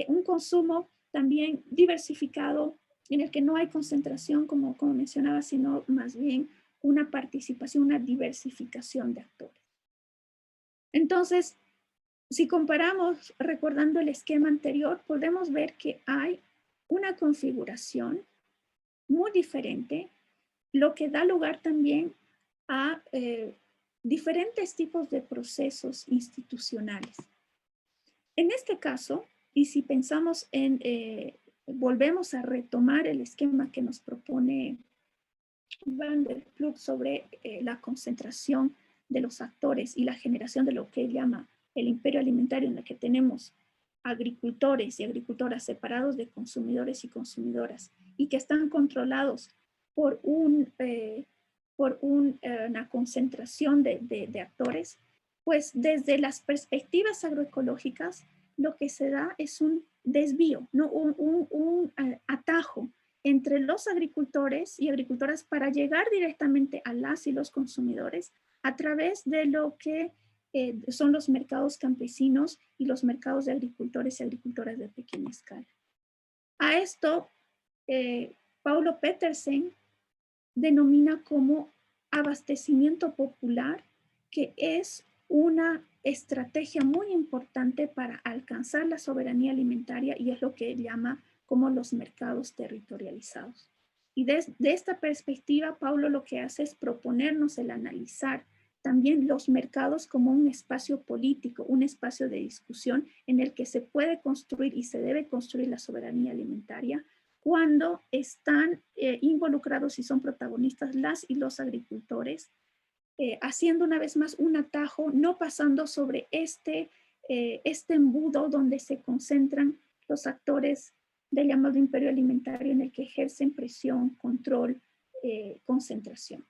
un consumo también diversificado en el que no hay concentración, como mencionaba, sino más bien una participación, una diversificación de actores. Entonces, si comparamos, recordando el esquema anterior, podemos ver que hay una configuración muy diferente, lo que da lugar también a diferentes tipos de procesos institucionales. En este caso, y si pensamos en, volvemos a retomar el esquema que nos propone Van der Ploeg sobre la concentración de los actores y la generación de lo que él llama el imperio alimentario en el que tenemos agricultores y agricultoras separados de consumidores y consumidoras y que están controlados por una concentración de actores, pues desde las perspectivas agroecológicas lo que se da es un desvío, ¿no? un atajo entre los agricultores y agricultoras para llegar directamente a las y los consumidores a través de lo que son los mercados campesinos y los mercados de agricultores y agricultoras de pequeña escala. A esto, Paulo Petersen denomina como abastecimiento popular, que es una estrategia muy importante para alcanzar la soberanía alimentaria y es lo que él llama como los mercados territorializados. Y desde esta perspectiva, Paulo lo que hace es proponernos el analizar también los mercados como un espacio político, un espacio de discusión en el que se puede construir y se debe construir la soberanía alimentaria cuando están involucrados y son protagonistas las y los agricultores, haciendo una vez más un atajo, no pasando sobre este embudo donde se concentran los actores del llamado imperio alimentario en el que ejercen presión, control, concentración.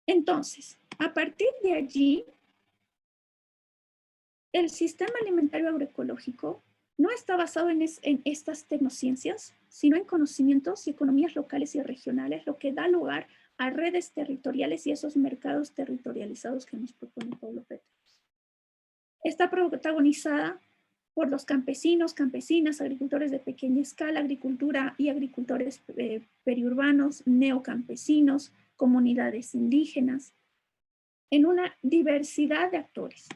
Entonces, a partir de allí, el sistema alimentario agroecológico no está basado en estas tecnociencias, sino en conocimientos y economías locales y regionales, lo que da lugar a redes territoriales y esos mercados territorializados que nos propone Paulo Peters. Está protagonizada por los campesinos, campesinas, agricultores de pequeña escala, agricultura y agricultores periurbanos, neocampesinos, comunidades indígenas, en una diversidad de actores.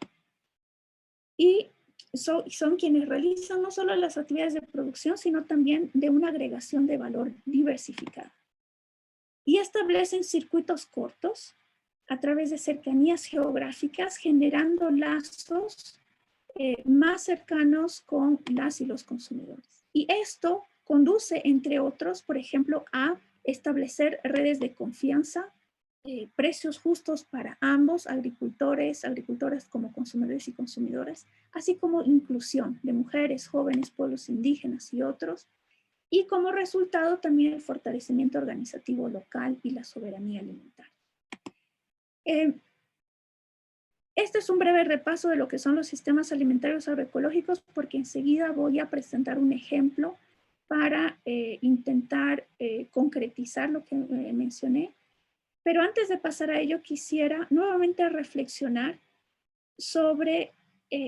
Y son quienes realizan no solo las actividades de producción, sino también de una agregación de valor diversificada. Y establecen circuitos cortos a través de cercanías geográficas, generando lazos más cercanos con las y los consumidores. Y esto conduce, entre otros, por ejemplo, a establecer redes de confianza, precios justos para ambos, agricultores, agricultoras como consumidores y consumidoras, así como inclusión de mujeres, jóvenes, pueblos indígenas y otros, y como resultado también el fortalecimiento organizativo local y la soberanía alimentaria. Este es un breve repaso de lo que son los sistemas alimentarios agroecológicos, porque enseguida voy a presentar un ejemplo para intentar concretizar lo que mencioné. Pero antes de pasar a ello, quisiera nuevamente reflexionar sobre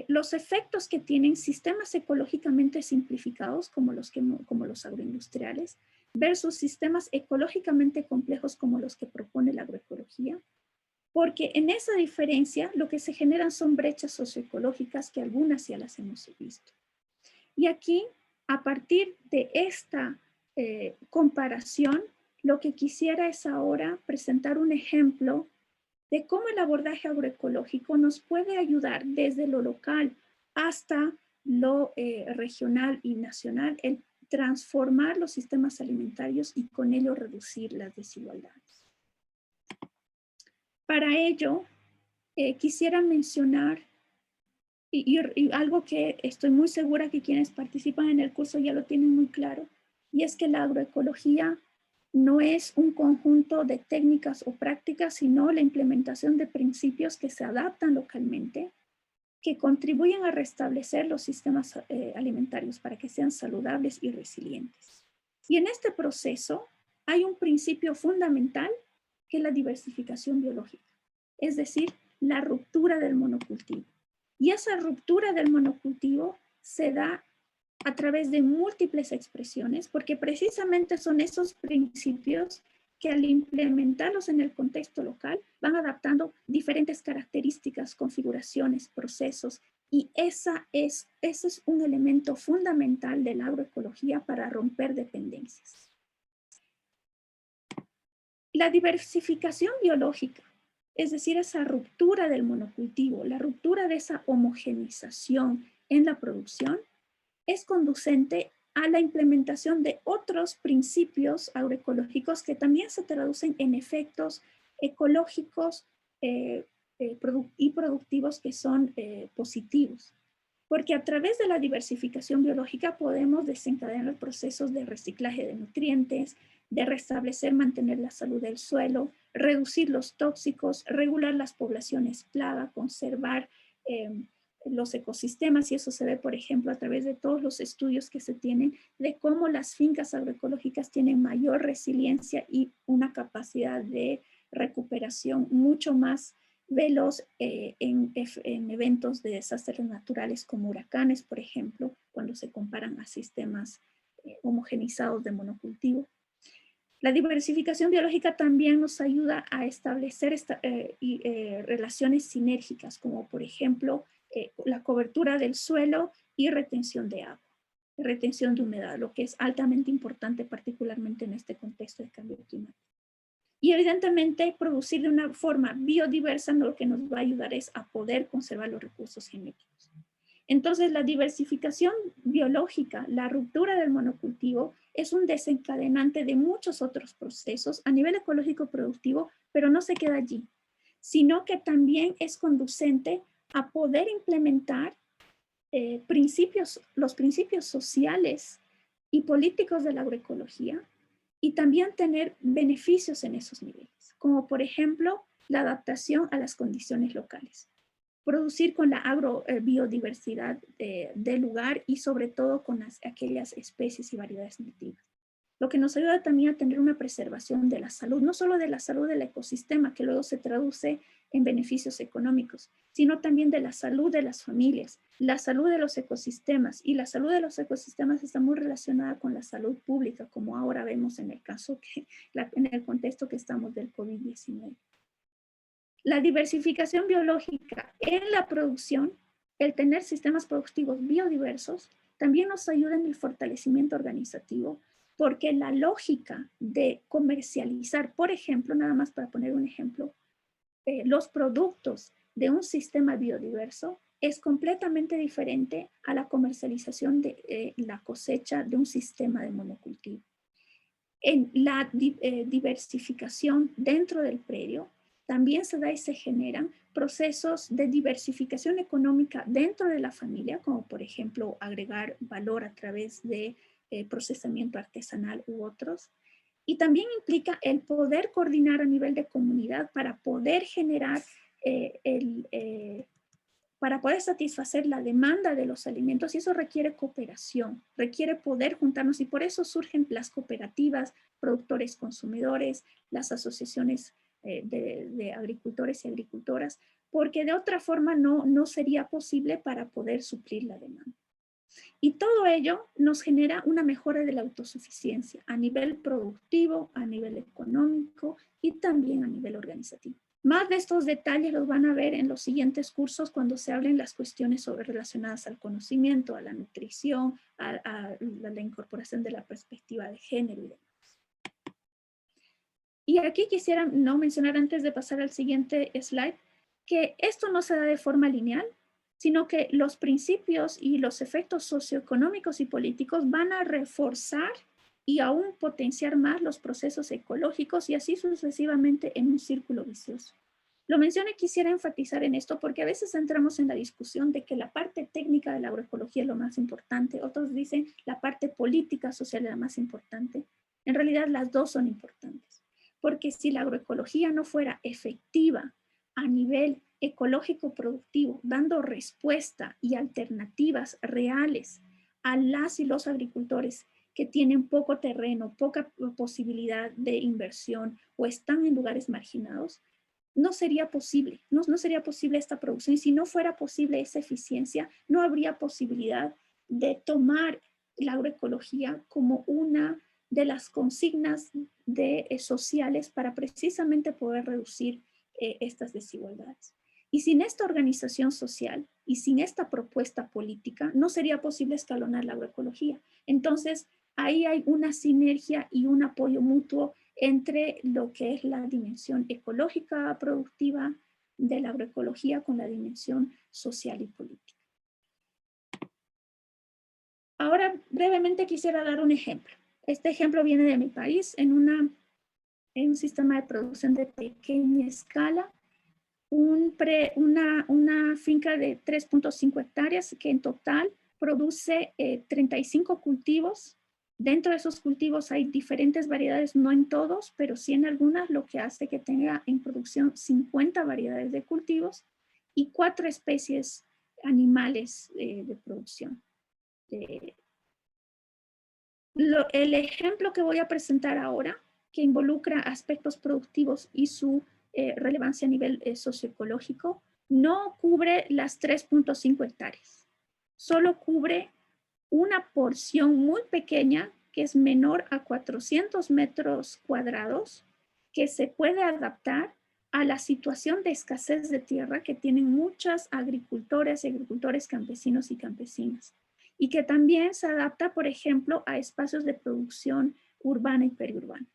los efectos que tienen sistemas ecológicamente simplificados, como los agroindustriales, versus sistemas ecológicamente complejos como los que propone la agroecología. Porque en esa diferencia lo que se generan son brechas socioecológicas que algunas ya las hemos visto. Y aquí, a partir de esta comparación, lo que quisiera es ahora presentar un ejemplo de cómo el abordaje agroecológico nos puede ayudar desde lo local hasta lo regional y nacional en transformar los sistemas alimentarios y con ello reducir las desigualdades. Para ello, quisiera mencionar y algo que estoy muy segura que quienes participan en el curso ya lo tienen muy claro, y es que la agroecología no es un conjunto de técnicas o prácticas, sino la implementación de principios que se adaptan localmente, que contribuyen a restablecer los sistemas alimentarios para que sean saludables y resilientes. Y en este proceso hay un principio fundamental que es la diversificación biológica, es decir, la ruptura del monocultivo. Y esa ruptura del monocultivo se da a través de múltiples expresiones, porque precisamente son esos principios que al implementarlos en el contexto local van adaptando diferentes características, configuraciones, procesos, y ese es un elemento fundamental de la agroecología para romper dependencias. La diversificación biológica, es decir, esa ruptura del monocultivo, la ruptura de esa homogeneización en la producción, es conducente a la implementación de otros principios agroecológicos que también se traducen en efectos ecológicos y productivos que son positivos. Porque a través de la diversificación biológica podemos desencadenar procesos de reciclaje de nutrientes, de restablecer, mantener la salud del suelo, reducir los tóxicos, regular las poblaciones plaga, conservar los ecosistemas, y eso se ve, por ejemplo, a través de todos los estudios que se tienen de cómo las fincas agroecológicas tienen mayor resiliencia y una capacidad de recuperación mucho más veloz en eventos de desastres naturales como huracanes, por ejemplo, cuando se comparan a sistemas homogenizados de monocultivo. La diversificación biológica también nos ayuda a establecer relaciones sinérgicas, como por ejemplo la cobertura del suelo y retención de agua, retención de humedad, lo que es altamente importante particularmente en este contexto de cambio climático. Y evidentemente producir de una forma biodiversa lo que nos va a ayudar es a poder conservar los recursos genéticos. Entonces la diversificación biológica, la ruptura del monocultivo es un desencadenante de muchos otros procesos a nivel ecológico productivo, pero no se queda allí, sino que también es conducente a poder implementar los principios sociales y políticos de la agroecología y también tener beneficios en esos niveles, como por ejemplo la adaptación a las condiciones locales, producir con la agrobiodiversidad del lugar y sobre todo con aquellas especies y variedades nativas. Lo que nos ayuda también a tener una preservación de la salud, no solo de la salud del ecosistema, que luego se traduce en beneficios económicos, sino también de la salud de las familias, la salud de los ecosistemas, y la salud de los ecosistemas está muy relacionada con la salud pública, como ahora vemos en el caso en el contexto que estamos del COVID-19. La diversificación biológica en la producción, el tener sistemas productivos biodiversos, también nos ayuda en el fortalecimiento organizativo, porque la lógica de comercializar, por ejemplo, nada más para poner un ejemplo, los productos de un sistema biodiverso es completamente diferente a la comercialización de la cosecha de un sistema de monocultivo. En la diversificación dentro del predio también se da y se generan procesos de diversificación económica dentro de la familia, como por ejemplo agregar valor a través de procesamiento artesanal u otros. Y también implica el poder coordinar a nivel de comunidad para poder generar, para poder satisfacer la demanda de los alimentos, y eso requiere cooperación, requiere poder juntarnos, y por eso surgen las cooperativas, productores consumidores, las asociaciones de agricultores y agricultoras, porque de otra forma no sería posible para poder suplir la demanda. Y todo ello nos genera una mejora de la autosuficiencia a nivel productivo, a nivel económico y también a nivel organizativo. Más de estos detalles los van a ver en los siguientes cursos cuando se hablen las cuestiones relacionadas al conocimiento, a la nutrición, a la incorporación de la perspectiva de género y demás. Y aquí quisiera no mencionar, antes de pasar al siguiente slide, que esto no se da de forma lineal, sino que los principios y los efectos socioeconómicos y políticos van a reforzar y aún potenciar más los procesos ecológicos, y así sucesivamente en un círculo vicioso. Lo mencioné, quisiera enfatizar en esto porque a veces entramos en la discusión de que la parte técnica de la agroecología es lo más importante, otros dicen la parte política social es la más importante. En realidad las dos son importantes, porque si la agroecología no fuera efectiva a nivel ecológico productivo, dando respuesta y alternativas reales a las y los agricultores que tienen poco terreno, poca posibilidad de inversión o están en lugares marginados, no sería posible, no sería posible esta producción. Y si no fuera posible esa eficiencia, no habría posibilidad de tomar la agroecología como una de las consignas sociales para precisamente poder reducir estas desigualdades. Y sin esta organización social y sin esta propuesta política, no sería posible escalonar la agroecología. Entonces, ahí hay una sinergia y un apoyo mutuo entre lo que es la dimensión ecológica productiva de la agroecología con la dimensión social y política. Ahora, brevemente quisiera dar un ejemplo. Este ejemplo viene de mi país, en un sistema de producción de pequeña escala, una finca de 3.5 hectáreas que en total produce 35 cultivos. Dentro de esos cultivos hay diferentes variedades, no en todos, pero sí en algunas, lo que hace que tenga en producción 50 variedades de cultivos y 4 especies animales de producción. El ejemplo que voy a presentar ahora, que involucra aspectos productivos y su relevancia a nivel socioecológico, no cubre las 3.5 hectáreas. Solo cubre una porción muy pequeña que es menor a 400 metros cuadrados, que se puede adaptar a la situación de escasez de tierra que tienen muchos agricultores, campesinos y campesinas, y que también se adapta, por ejemplo, a espacios de producción urbana y periurbana.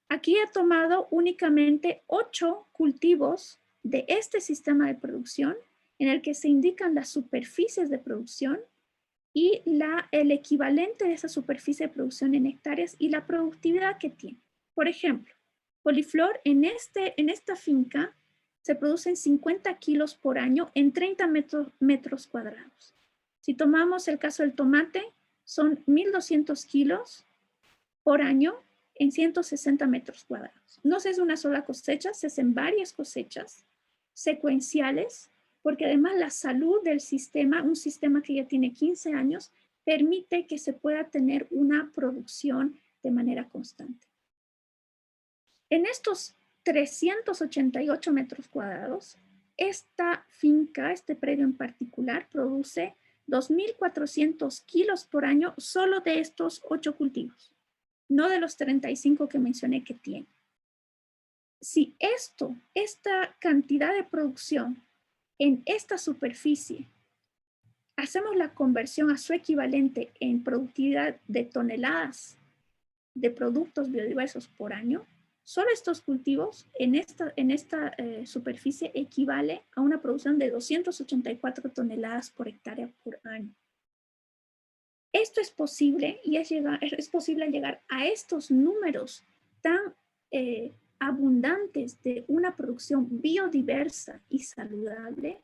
Aquí he tomado únicamente 8 cultivos de este sistema de producción en el que se indican las superficies de producción y el equivalente de esa superficie de producción en hectáreas y la productividad que tiene. Por ejemplo, coliflor en esta finca se producen 50 kilos por año en 30 metros cuadrados. Si tomamos el caso del tomate, son 1.200 kilos por año en 160 metros cuadrados. No se hace una sola cosecha, se hacen varias cosechas secuenciales, porque además la salud del sistema, un sistema que ya tiene 15 años, permite que se pueda tener una producción de manera constante. En estos 388 metros cuadrados, esta finca, este predio en particular, produce 2.400 kilos por año solo de estos 8 cultivos, no de los 35 que mencioné que tiene. Si esta cantidad de producción en esta superficie, hacemos la conversión a su equivalente en productividad de toneladas de productos biodiversos por año, solo estos cultivos en esta superficie equivale a una producción de 284 toneladas por hectárea por año. Esto es posible y es posible llegar a estos números tan abundantes de una producción biodiversa y saludable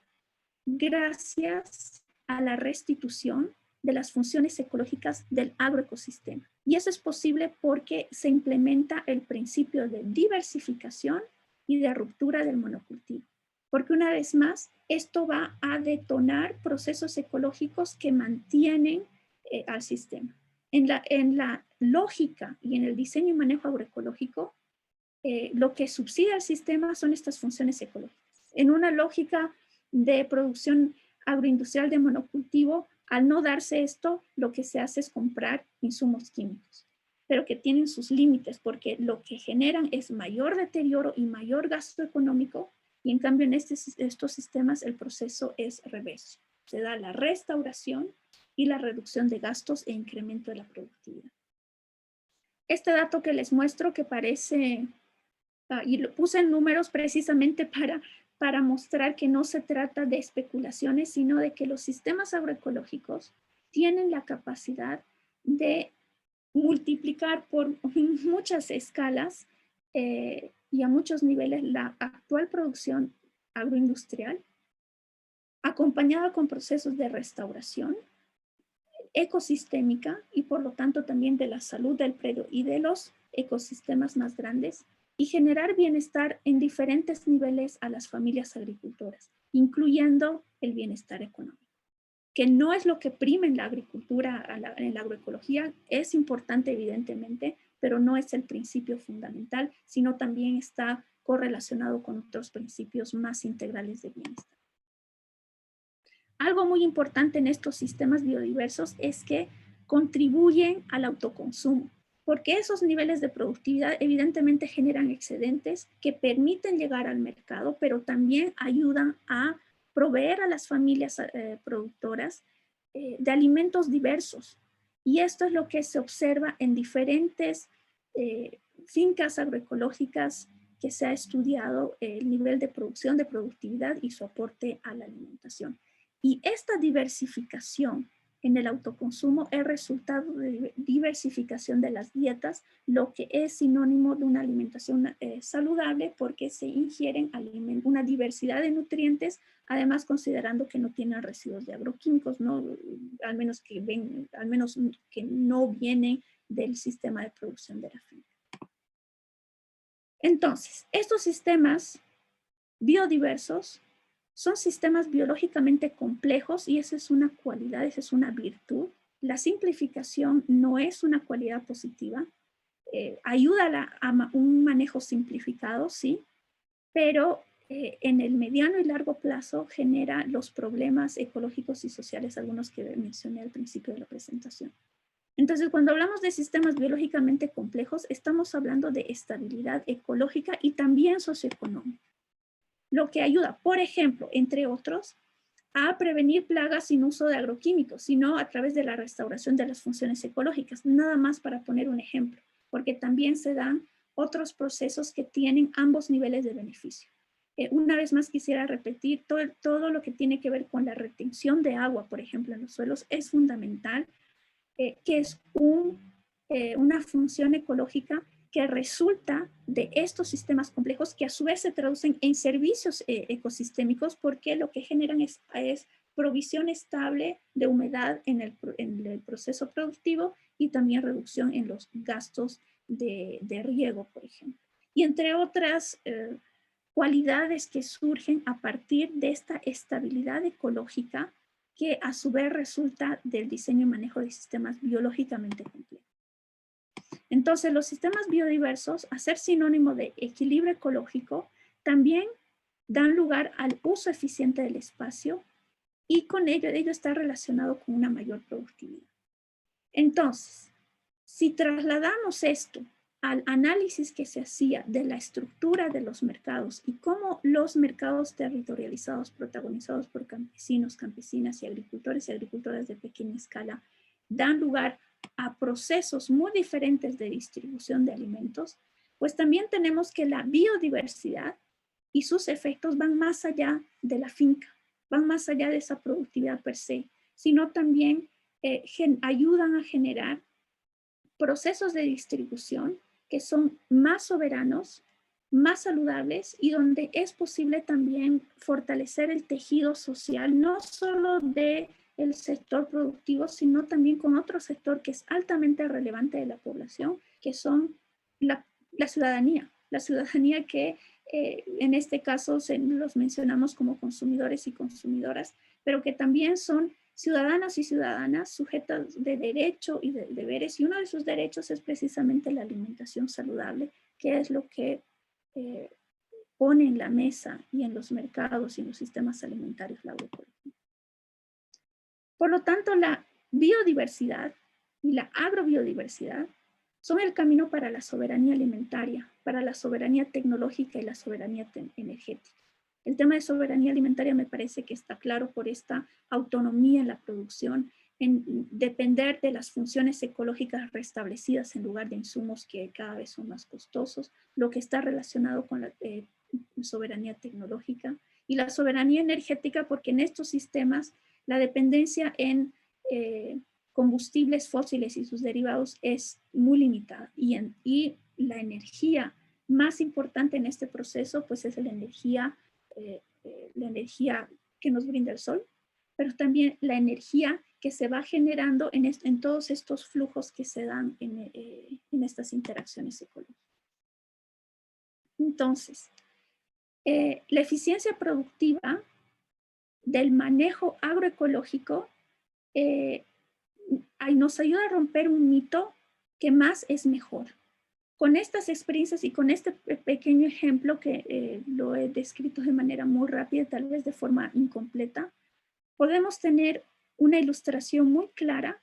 gracias a la restitución de las funciones ecológicas del agroecosistema. Y eso es posible porque se implementa el principio de diversificación y de ruptura del monocultivo. Porque una vez más, esto va a detonar procesos ecológicos que mantienen al sistema. En la lógica y en el diseño y manejo agroecológico, lo que subsidia al sistema son estas funciones ecológicas. En una lógica de producción agroindustrial de monocultivo, al no darse esto, lo que se hace es comprar insumos químicos, pero que tienen sus límites porque lo que generan es mayor deterioro y mayor gasto económico, y en cambio en estos sistemas el proceso es reverso. Se da la restauración y la reducción de gastos e incremento de la productividad. Este dato que les muestro que parece, y lo puse en números precisamente para mostrar que no se trata de especulaciones, sino de que los sistemas agroecológicos tienen la capacidad de multiplicar por muchas escalas y a muchos niveles la actual producción agroindustrial, acompañada con procesos de restauración ecosistémica y por lo tanto también de la salud del predio y de los ecosistemas más grandes, y generar bienestar en diferentes niveles a las familias agricultoras, incluyendo el bienestar económico, que no es lo que prima en la agricultura, en la agroecología, es importante evidentemente, pero no es el principio fundamental, sino también está correlacionado con otros principios más integrales de bienestar. Algo muy importante en estos sistemas biodiversos es que contribuyen al autoconsumo, porque esos niveles de productividad evidentemente generan excedentes que permiten llegar al mercado, pero también ayudan a proveer a las familias productoras de alimentos diversos. Y esto es lo que se observa en diferentes fincas agroecológicas que se ha estudiado el nivel de producción, de productividad y su aporte a la alimentación. Y esta diversificación en el autoconsumo es resultado de diversificación de las dietas, lo que es sinónimo de una alimentación saludable porque se ingieren una diversidad de nutrientes, además considerando que no tienen residuos de agroquímicos, ¿no? al menos que no vienen del sistema de producción de la finca. Entonces, estos sistemas biodiversos son sistemas biológicamente complejos y esa es una cualidad, esa es una virtud. La simplificación no es una cualidad positiva. Ayuda a un manejo simplificado, sí, pero en el mediano y largo plazo genera los problemas ecológicos y sociales, algunos que mencioné al principio de la presentación. Entonces, cuando hablamos de sistemas biológicamente complejos, estamos hablando de estabilidad ecológica y también socioeconómica. Lo que ayuda, por ejemplo, entre otros, a prevenir plagas sin uso de agroquímicos, sino a través de la restauración de las funciones ecológicas, nada más para poner un ejemplo, porque también se dan otros procesos que tienen ambos niveles de beneficio. Una vez más quisiera repetir, todo lo que tiene que ver con la retención de agua, por ejemplo, en los suelos, es fundamental, que es una función ecológica que resulta de estos sistemas complejos que a su vez se traducen en servicios ecosistémicos porque lo que generan es provisión estable de humedad en el proceso productivo y también reducción en los gastos de riego, por ejemplo. Y entre otras cualidades que surgen a partir de esta estabilidad ecológica que a su vez resulta del diseño y manejo de sistemas biológicamente complejos. Entonces, los sistemas biodiversos, a ser sinónimo de equilibrio ecológico, también dan lugar al uso eficiente del espacio y con ello está relacionado con una mayor productividad. Entonces, si trasladamos esto al análisis que se hacía de la estructura de los mercados y cómo los mercados territorializados protagonizados por campesinos, campesinas y agricultoras de pequeña escala dan lugar a procesos muy diferentes de distribución de alimentos, pues también tenemos que la biodiversidad y sus efectos van más allá de la finca, van más allá de esa productividad per se, sino también ayudan a generar procesos de distribución que son más soberanos, más saludables y donde es posible también fortalecer el tejido social, no solo del sector productivo, sino también con otro sector que es altamente relevante de la población, que son la ciudadanía. La ciudadanía que en este caso los mencionamos como consumidores y consumidoras, pero que también son ciudadanos y ciudadanas sujetas de derecho y de deberes, y uno de sus derechos es precisamente la alimentación saludable, que es lo que pone en la mesa y en los mercados y en los sistemas alimentarios la agroecología. Por lo tanto, la biodiversidad y la agrobiodiversidad son el camino para la soberanía alimentaria, para la soberanía tecnológica y la soberanía energética. El tema de soberanía alimentaria me parece que está claro por esta autonomía en la producción, en depender de las funciones ecológicas restablecidas en lugar de insumos que cada vez son más costosos, lo que está relacionado con la soberanía tecnológica y la soberanía energética, porque en estos sistemas la dependencia en combustibles fósiles y sus derivados es muy limitada y la energía más importante en este proceso pues es la energía que nos brinda el sol, pero también la energía que se va generando en todos estos flujos que se dan en estas interacciones ecológicas. Entonces, la eficiencia productiva del manejo agroecológico nos ayuda a romper un mito que más es mejor. Con estas experiencias y con este pequeño ejemplo que lo he descrito de manera muy rápida, tal vez de forma incompleta, podemos tener una ilustración muy clara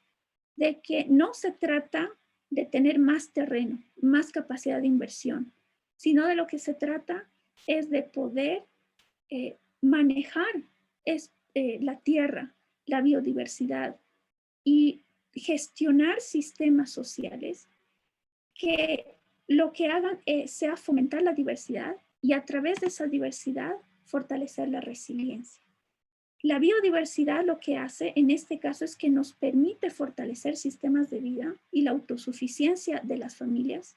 de que no se trata de tener más terreno, más capacidad de inversión, sino de lo que se trata es de poder manejar la tierra, la biodiversidad y gestionar sistemas sociales que lo que hagan sea fomentar la diversidad y a través de esa diversidad fortalecer la resiliencia. La biodiversidad lo que hace en este caso es que nos permite fortalecer sistemas de vida y la autosuficiencia de las familias,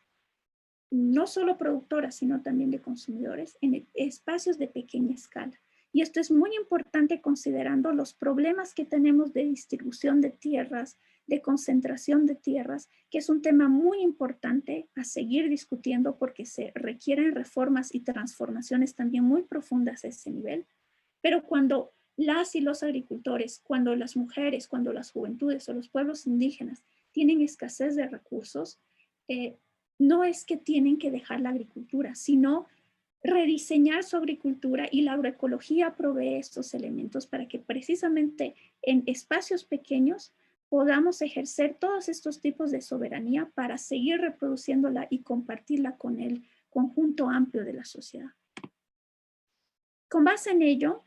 no solo productoras, sino también de consumidores, en espacios de pequeña escala. Y esto es muy importante considerando los problemas que tenemos de distribución de tierras, de concentración de tierras, que es un tema muy importante a seguir discutiendo porque se requieren reformas y transformaciones también muy profundas a ese nivel. Pero cuando las y los agricultores, cuando las mujeres, cuando las juventudes o los pueblos indígenas tienen escasez de recursos, no es que tienen que dejar la agricultura, sino rediseñar su agricultura, y la agroecología provee estos elementos para que precisamente en espacios pequeños podamos ejercer todos estos tipos de soberanía para seguir reproduciéndola y compartirla con el conjunto amplio de la sociedad. Con base en ello,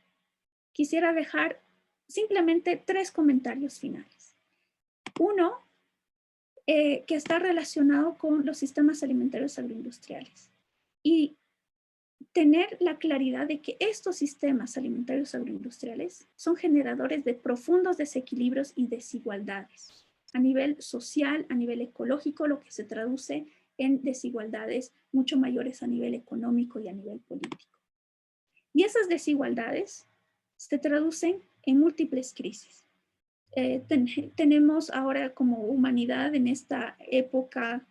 quisiera dejar simplemente 3 comentarios finales. Uno, que está relacionado con los sistemas alimentarios agroindustriales y tener la claridad de que estos sistemas alimentarios agroindustriales son generadores de profundos desequilibrios y desigualdades a nivel social, a nivel ecológico, lo que se traduce en desigualdades mucho mayores a nivel económico y a nivel político. Y esas desigualdades se traducen en múltiples crisis. Tenemos ahora como humanidad en esta época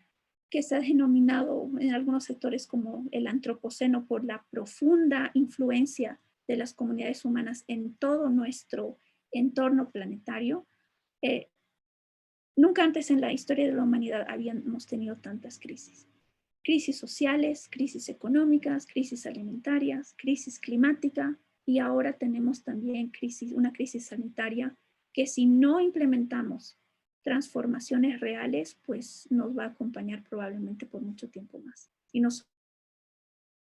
que se ha denominado en algunos sectores como el antropoceno por la profunda influencia de las comunidades humanas en todo nuestro entorno planetario. Nunca antes en la historia de la humanidad habíamos tenido tantas crisis. Crisis sociales, crisis económicas, crisis alimentarias, crisis climática, y ahora tenemos también una crisis sanitaria que si no implementamos transformaciones reales, pues nos va a acompañar probablemente por mucho tiempo más. Y no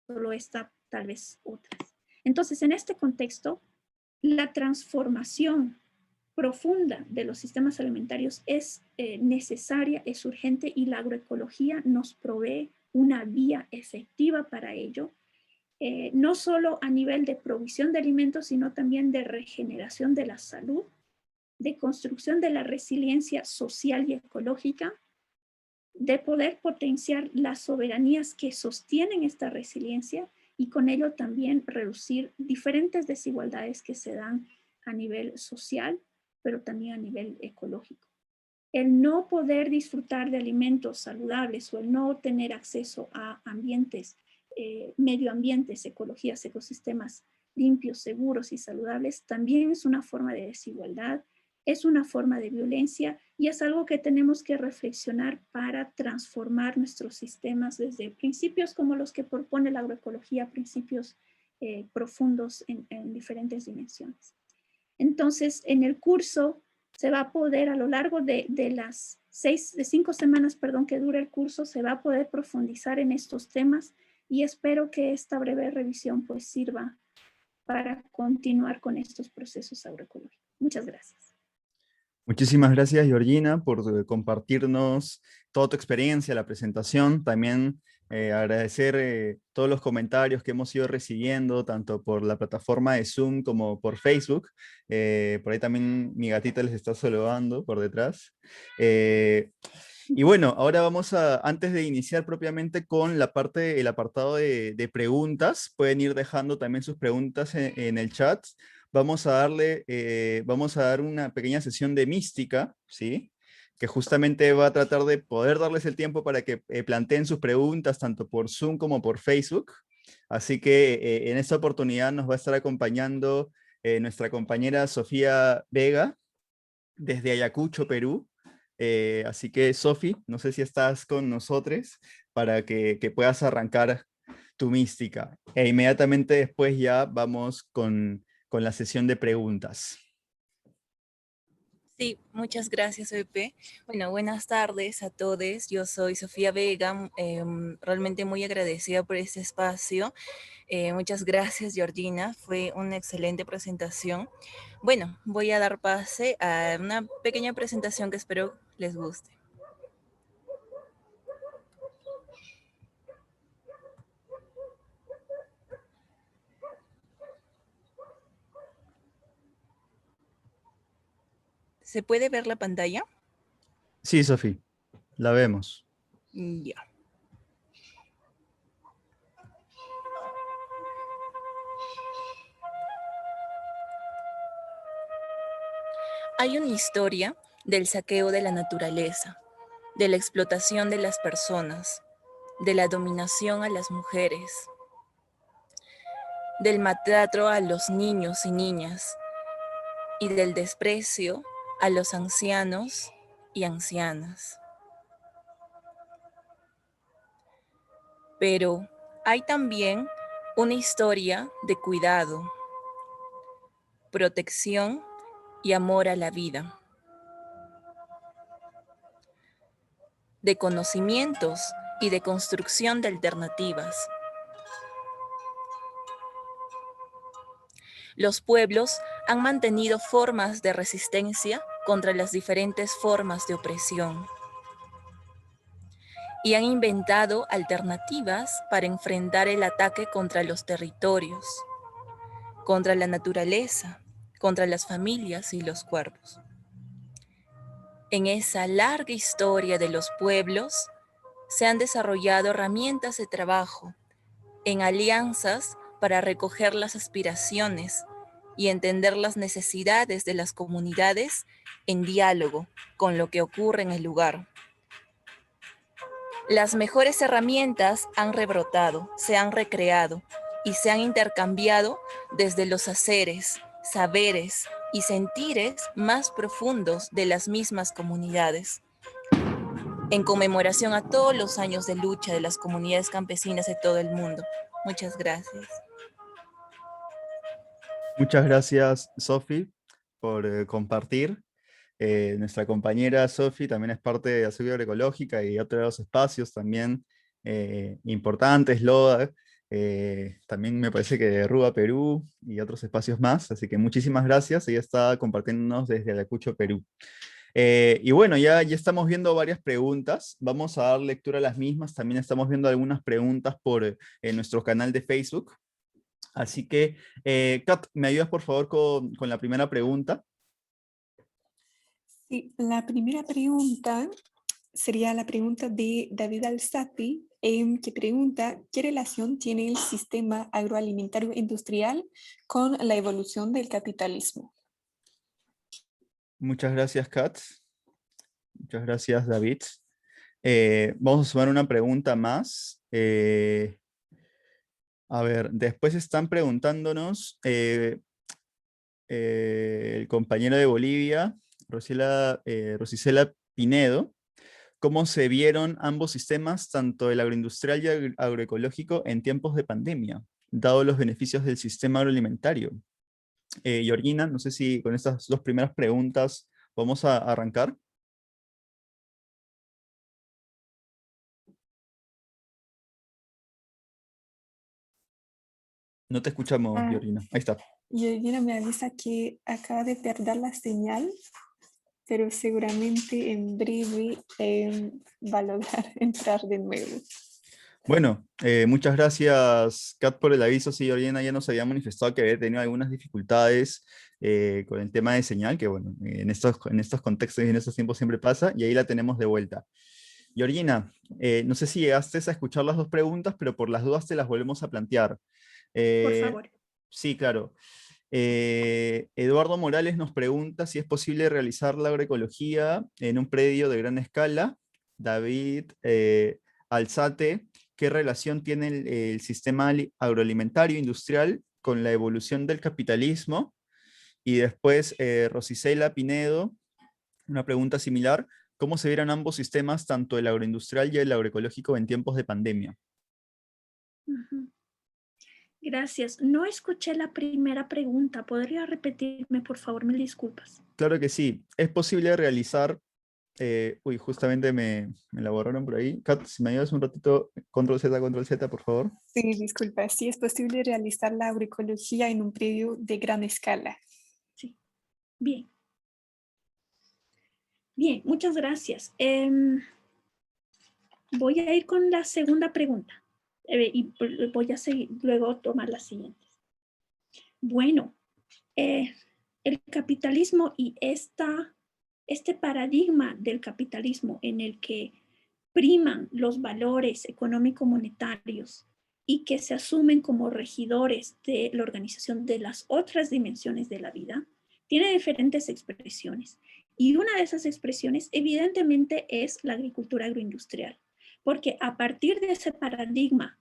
solo esta, tal vez otras. Entonces, en este contexto, la transformación profunda de los sistemas alimentarios es necesaria, es urgente, y la agroecología nos provee una vía efectiva para ello, no solo a nivel de provisión de alimentos, sino también de regeneración de la salud, de construcción de la resiliencia social y ecológica, de poder potenciar las soberanías que sostienen esta resiliencia y con ello también reducir diferentes desigualdades que se dan a nivel social, pero también a nivel ecológico. El no poder disfrutar de alimentos saludables o el no tener acceso a ambientes, medioambientes, ecologías, ecosistemas limpios, seguros y saludables también es una forma de desigualdad, es una forma de violencia y es algo que tenemos que reflexionar para transformar nuestros sistemas desde principios como los que propone la agroecología, principios profundos en diferentes dimensiones. Entonces, en el curso se va a poder, a lo largo de 5 semanas, que dura el curso, se va a poder profundizar en estos temas y espero que esta breve revisión pues sirva para continuar con estos procesos agroecológicos. Muchas gracias. Muchísimas gracias, Georgina, por compartirnos toda tu experiencia, la presentación. También agradecer todos los comentarios que hemos ido recibiendo, tanto por la plataforma de Zoom como por Facebook. Por ahí también mi gatita les está saludando por detrás. Y bueno, ahora vamos antes de iniciar propiamente con la parte, el apartado de preguntas, pueden ir dejando también sus preguntas en el chat. Vamos a dar una pequeña sesión de mística, ¿sí? Que justamente va a tratar de poder darles el tiempo para que planteen sus preguntas tanto por Zoom como por Facebook. Así que en esta oportunidad nos va a estar acompañando nuestra compañera Sofía Vega desde Ayacucho, Perú. Así que Sofi, no sé si estás con nosotros para que puedas arrancar tu mística. E inmediatamente después ya vamos con la sesión de preguntas. Sí, muchas gracias, Pepe. Bueno, buenas tardes a todos. Yo soy Sofía Vega, realmente muy agradecida por este espacio. Muchas gracias, Georgina. Fue una excelente presentación. Bueno, voy a dar pase a una pequeña presentación que espero les guste. ¿Se puede ver la pantalla? Sí, Sofía, la vemos. Ya. Hay una historia del saqueo de la naturaleza, de la explotación de las personas, de la dominación a las mujeres, del maltrato a los niños y niñas y del desprecio a los ancianos y ancianas. Pero hay también una historia de cuidado, protección y amor a la vida, de conocimientos y de construcción de alternativas. Los pueblos han mantenido formas de resistencia contra las diferentes formas de opresión y han inventado alternativas para enfrentar el ataque contra los territorios, contra la naturaleza, contra las familias y los cuerpos. En esa larga historia de los pueblos se han desarrollado herramientas de trabajo en alianzas para recoger las aspiraciones y entender las necesidades de las comunidades en diálogo con lo que ocurre en el lugar. Las mejores herramientas han rebrotado, se han recreado y se han intercambiado desde los haceres, saberes y sentires más profundos de las mismas comunidades. En conmemoración a todos los años de lucha de las comunidades campesinas de todo el mundo. Muchas gracias. Muchas gracias, Sofi, por compartir. Nuestra compañera Sofi también es parte de Azul Agroecológica y otros espacios también importantes, LODA, también me parece que de Rúa, Perú y otros espacios más, así que muchísimas gracias. Ella está compartiéndonos desde Ayacucho, Perú. Y bueno, ya estamos viendo varias preguntas, vamos a dar lectura a las mismas, también estamos viendo algunas preguntas por nuestro canal de Facebook. Así que, Kat, ¿me ayudas por favor con la primera pregunta? Sí, la primera pregunta sería la pregunta de David Alzati, que pregunta, ¿qué relación tiene el sistema agroalimentario industrial con la evolución del capitalismo? Muchas gracias, Kat. Muchas gracias, David. Vamos a sumar una pregunta más. A ver, después están preguntándonos el compañero de Bolivia, Rosicela Pinedo, cómo se vieron ambos sistemas, tanto el agroindustrial y agroecológico, en tiempos de pandemia, dado los beneficios del sistema agroalimentario. Georgina, no sé si con estas dos primeras preguntas vamos a arrancar. No te escuchamos, Georgina. Ahí está. Georgina me avisa que acaba de perder la señal, pero seguramente en breve va a lograr entrar de nuevo. Bueno, muchas gracias, Kat, por el aviso. Sí, Georgina ya nos había manifestado que había tenido algunas dificultades con el tema de señal, que bueno, en estos contextos y en estos tiempos siempre pasa, y ahí la tenemos de vuelta. Georgina, no sé si llegaste a escuchar las dos preguntas, pero por las dudas te las volvemos a plantear. Por favor. Sí, claro. Eduardo Morales nos pregunta si es posible realizar la agroecología en un predio de gran escala. David Alzate, ¿qué relación tiene el sistema agroalimentario industrial con la evolución del capitalismo? Y después Rosicela Pinedo, una pregunta similar. ¿Cómo se vieron ambos sistemas, tanto el agroindustrial y el agroecológico, en tiempos de pandemia? Ujú. Gracias. No escuché la primera pregunta. ¿Podría repetirme, por favor? Mil disculpas. Claro que sí. ¿Es posible realizar... uy, justamente me la borraron por ahí. Kat, si me ayudas un ratito, control Z, por favor. Sí, disculpa, sí es posible realizar la agroecología en un predio de gran escala. Sí. Bien. Bien, muchas gracias. Voy a ir con la segunda pregunta y voy a seguir, luego tomar las siguientes. Bueno, el capitalismo y esta este paradigma del capitalismo en el que priman los valores económico-monetarios y que se asumen como regidores de la organización de las otras dimensiones de la vida, tiene diferentes expresiones. Y una de esas expresiones evidentemente es la agricultura agroindustrial, porque a partir de ese paradigma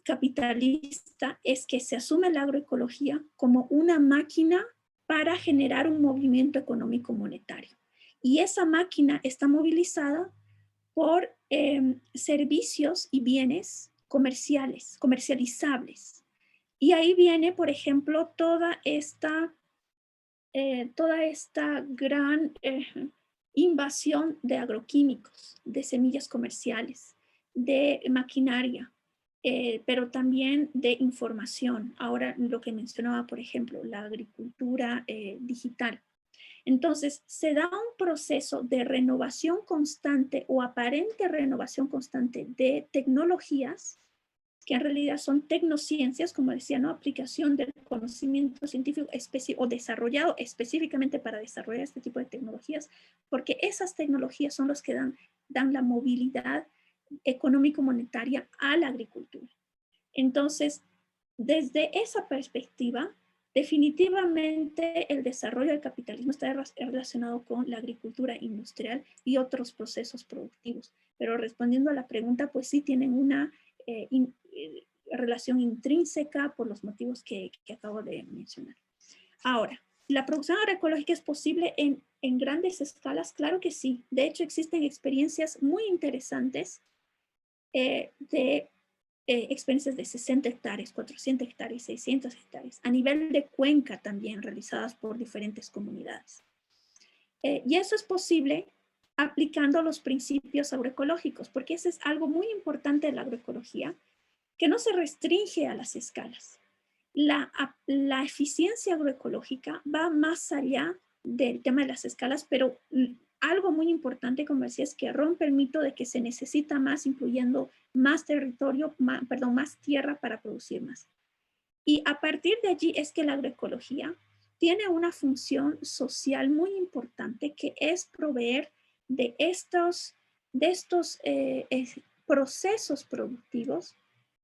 capitalista es que se asume la agroecología como una máquina para generar un movimiento económico monetario. Y esa máquina está movilizada por servicios y bienes comercializables. Y ahí viene, por ejemplo, toda esta gran invasión de agroquímicos, de semillas comerciales, de maquinaria, pero también de información. Ahora lo que mencionaba, por ejemplo, la agricultura digital. Entonces, se da un proceso de renovación constante o aparente renovación constante de tecnologías, que en realidad son tecnociencias, como decía, ¿no? Aplicación del conocimiento científico o desarrollado específicamente para desarrollar este tipo de tecnologías, porque esas tecnologías son los que dan la movilidad económico-monetaria a la agricultura. Entonces, desde esa perspectiva, definitivamente el desarrollo del capitalismo está relacionado con la agricultura industrial y otros procesos productivos. Pero respondiendo a la pregunta, pues sí tienen una relación intrínseca por los motivos que acabo de mencionar. Ahora, ¿la producción agroecológica es posible en grandes escalas? Claro que sí. De hecho, existen experiencias muy interesantes experiencias de 60 hectáreas, 400 hectáreas, 600 hectáreas, a nivel de cuenca también realizadas por diferentes comunidades. Y eso es posible aplicando los principios agroecológicos, porque eso es algo muy importante de la agroecología, que no se restringe a las escalas. La eficiencia agroecológica va más allá del tema de las escalas, pero algo muy importante, como decía, es que rompe el mito de que se necesita más, incluyendo más territorio, más tierra para producir más. Y a partir de allí es que la agroecología tiene una función social muy importante, que es proveer de estos procesos productivos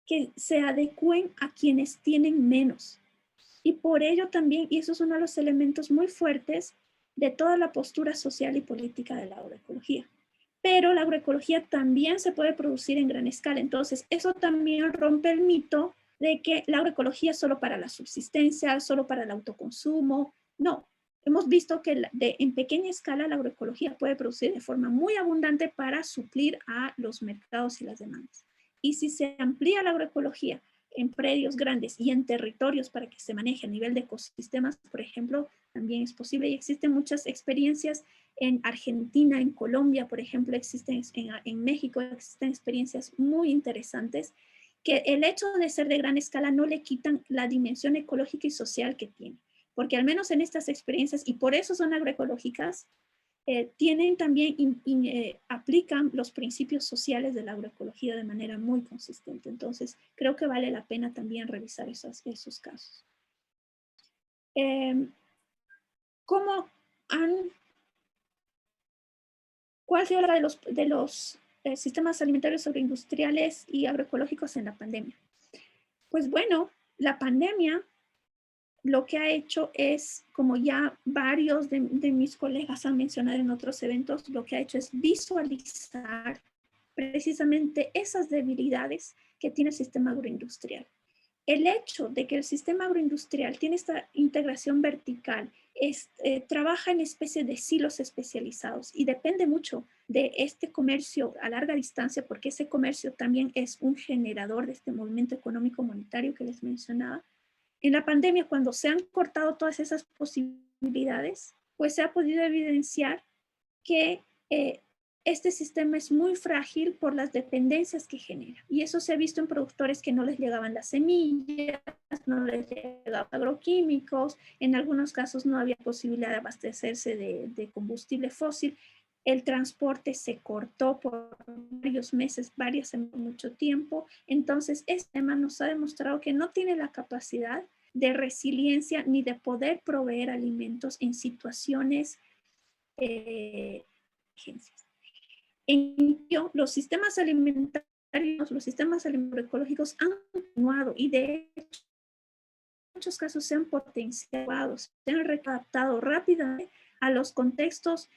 que se adecúen a quienes tienen menos. Y por ello también, y eso es uno de los elementos muy fuertes de toda la postura social y política de la agroecología. Pero la agroecología también se puede producir en gran escala. Entonces, eso también rompe el mito de que la agroecología es solo para la subsistencia, solo para el autoconsumo. No, hemos visto que en pequeña escala la agroecología puede producir de forma muy abundante para suplir a los mercados y las demandas. Y si se amplía la agroecología en predios grandes y en territorios para que se maneje a nivel de ecosistemas, por ejemplo, también es posible. Y existen muchas experiencias en Argentina, en Colombia, por ejemplo, existen en México, existen experiencias muy interesantes que el hecho de ser de gran escala no le quitan la dimensión ecológica y social que tiene. Porque al menos en estas experiencias, y por eso son agroecológicas, tienen también, aplican los principios sociales de la agroecología de manera muy consistente. Entonces, creo que vale la pena también revisar esos casos. ¿Cuál ha sido la de los sistemas alimentarios agroindustriales y agroecológicos en la pandemia? Pues bueno, la pandemia lo que ha hecho es, como ya varios de mis colegas han mencionado en otros eventos, lo que ha hecho es visualizar precisamente esas debilidades que tiene el sistema agroindustrial. El hecho de que el sistema agroindustrial tiene esta integración vertical, trabaja en especie de silos especializados y depende mucho de este comercio a larga distancia, porque ese comercio también es un generador de este movimiento económico monetario que les mencionaba. En la pandemia, cuando se han cortado todas esas posibilidades, pues se ha podido evidenciar que este sistema es muy frágil por las dependencias que genera. Y eso se ha visto en productores que no les llegaban las semillas, no les llegaban agroquímicos, en algunos casos no había posibilidad de abastecerse de combustible fósil. El transporte se cortó por varios meses, mucho tiempo. Entonces, este tema nos ha demostrado que no tiene la capacidad de resiliencia ni de poder proveer alimentos en situaciones emergencias. En cambio, los sistemas alimentarios, los sistemas agroecológicos han continuado y de hecho, en muchos casos se han potenciado, se han readaptado rápidamente a los contextos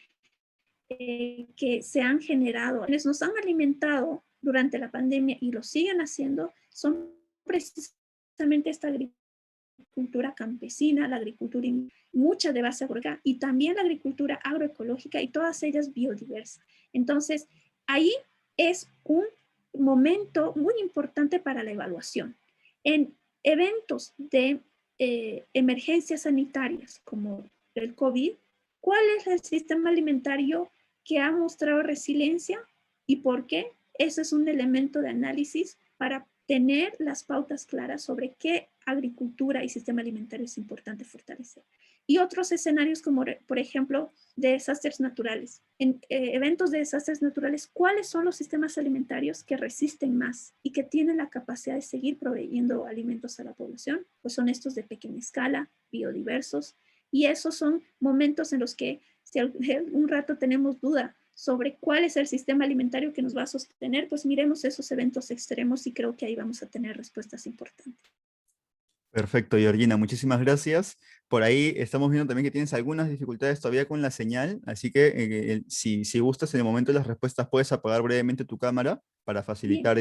que se han generado. Quienes nos han alimentado durante la pandemia y lo siguen haciendo son precisamente esta agricultura campesina, la agricultura mucha de base agrícola y también la agricultura agroecológica y todas ellas biodiversas. Entonces, ahí es un momento muy importante para la evaluación. En eventos de emergencias sanitarias como el COVID, ¿cuál es el sistema alimentario que ha mostrado resiliencia y por qué? Ese es un elemento de análisis para tener las pautas claras sobre qué agricultura y sistema alimentario es importante fortalecer. Y otros escenarios como, por ejemplo, de desastres naturales. En eventos de desastres naturales, ¿cuáles son los sistemas alimentarios que resisten más y que tienen la capacidad de seguir proveyendo alimentos a la población? Pues son estos de pequeña escala, biodiversos, y esos son momentos en los que si un rato tenemos duda sobre cuál es el sistema alimentario que nos va a sostener, pues miremos esos eventos extremos y creo que ahí vamos a tener respuestas importantes. Perfecto, Georgina, muchísimas gracias. Por ahí estamos viendo también que tienes algunas dificultades todavía con la señal, así que si gustas en el momento de las respuestas puedes apagar brevemente tu cámara para facilitar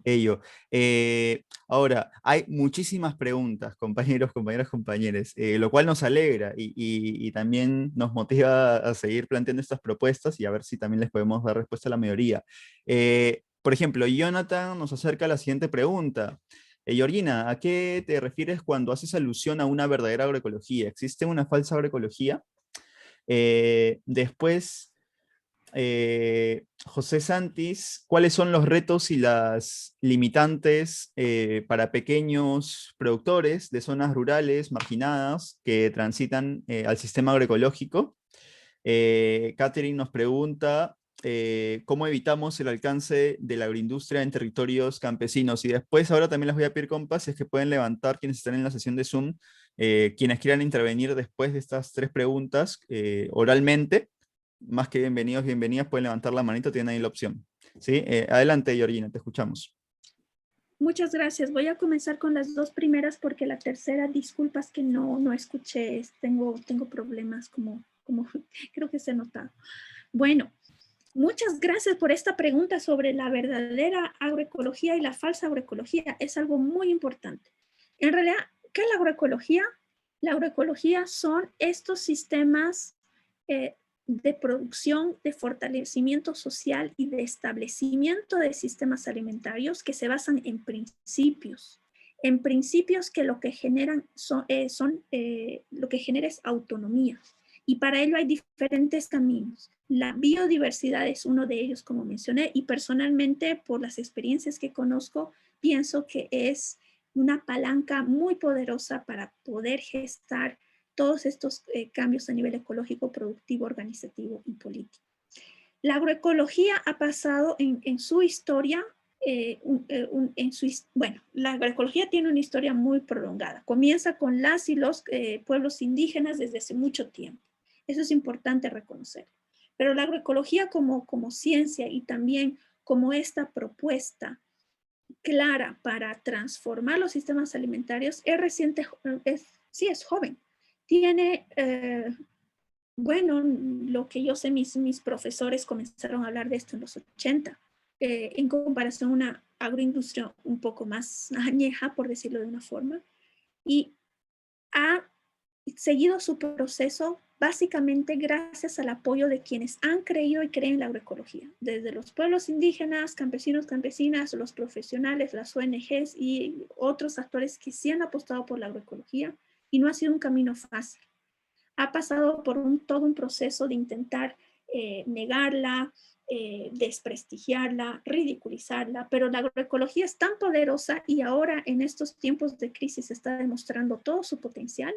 ello. Ahora, hay muchísimas preguntas, compañeros, compañeras, compañeros, lo cual nos alegra y también nos motiva a seguir planteando estas propuestas y a ver si también les podemos dar respuesta a la mayoría. Por ejemplo, Jonathan nos acerca a la siguiente pregunta. Georgina, ¿a qué te refieres cuando haces alusión a una verdadera agroecología? ¿Existe una falsa agroecología? Después, José Santis, ¿cuáles son los retos y las limitantes para pequeños productores de zonas rurales marginadas que transitan al sistema agroecológico? Catherine nos pregunta cómo evitamos el alcance de la agroindustria en territorios campesinos. Y después, ahora también les voy a pedir, compas, si es que pueden levantar quienes están en la sesión de Zoom, quienes quieran intervenir después de estas tres preguntas oralmente, más que bienvenidos, bienvenidas, pueden levantar la manito, tienen ahí la opción. ¿Sí? Adelante, Georgina, te escuchamos. Muchas gracias. Voy a comenzar con las dos primeras porque la tercera, disculpas que no escuché, tengo problemas como creo que se ha notado. Bueno, muchas gracias por esta pregunta sobre la verdadera agroecología y la falsa agroecología. Es algo muy importante. En realidad, ¿qué es la agroecología? La agroecología son estos sistemas de producción, de fortalecimiento social y de establecimiento de sistemas alimentarios que se basan en principios que lo que generan lo que genera es autonomía. Y para ello hay diferentes caminos. La biodiversidad es uno de ellos, como mencioné, y personalmente, por las experiencias que conozco, pienso que es una palanca muy poderosa para poder gestar todos estos cambios a nivel ecológico, productivo, organizativo y político. La agroecología ha pasado en su historia, la agroecología tiene una historia muy prolongada. Comienza con las y los pueblos indígenas desde hace mucho tiempo. Eso es importante reconocer. Pero la agroecología como ciencia y también como esta propuesta clara para transformar los sistemas alimentarios es reciente, es joven. Tiene, lo que yo sé, mis profesores comenzaron a hablar de esto en los 80, en comparación a una agroindustria un poco más añeja, por decirlo de una forma, y ha seguido su proceso básicamente gracias al apoyo de quienes han creído y creen en la agroecología, desde los pueblos indígenas, campesinos, campesinas, los profesionales, las ONGs y otros actores que sí han apostado por la agroecología, y no ha sido un camino fácil. Ha pasado por todo un proceso de intentar negarla, desprestigiarla, ridiculizarla, pero la agroecología es tan poderosa y ahora en estos tiempos de crisis está demostrando todo su potencial,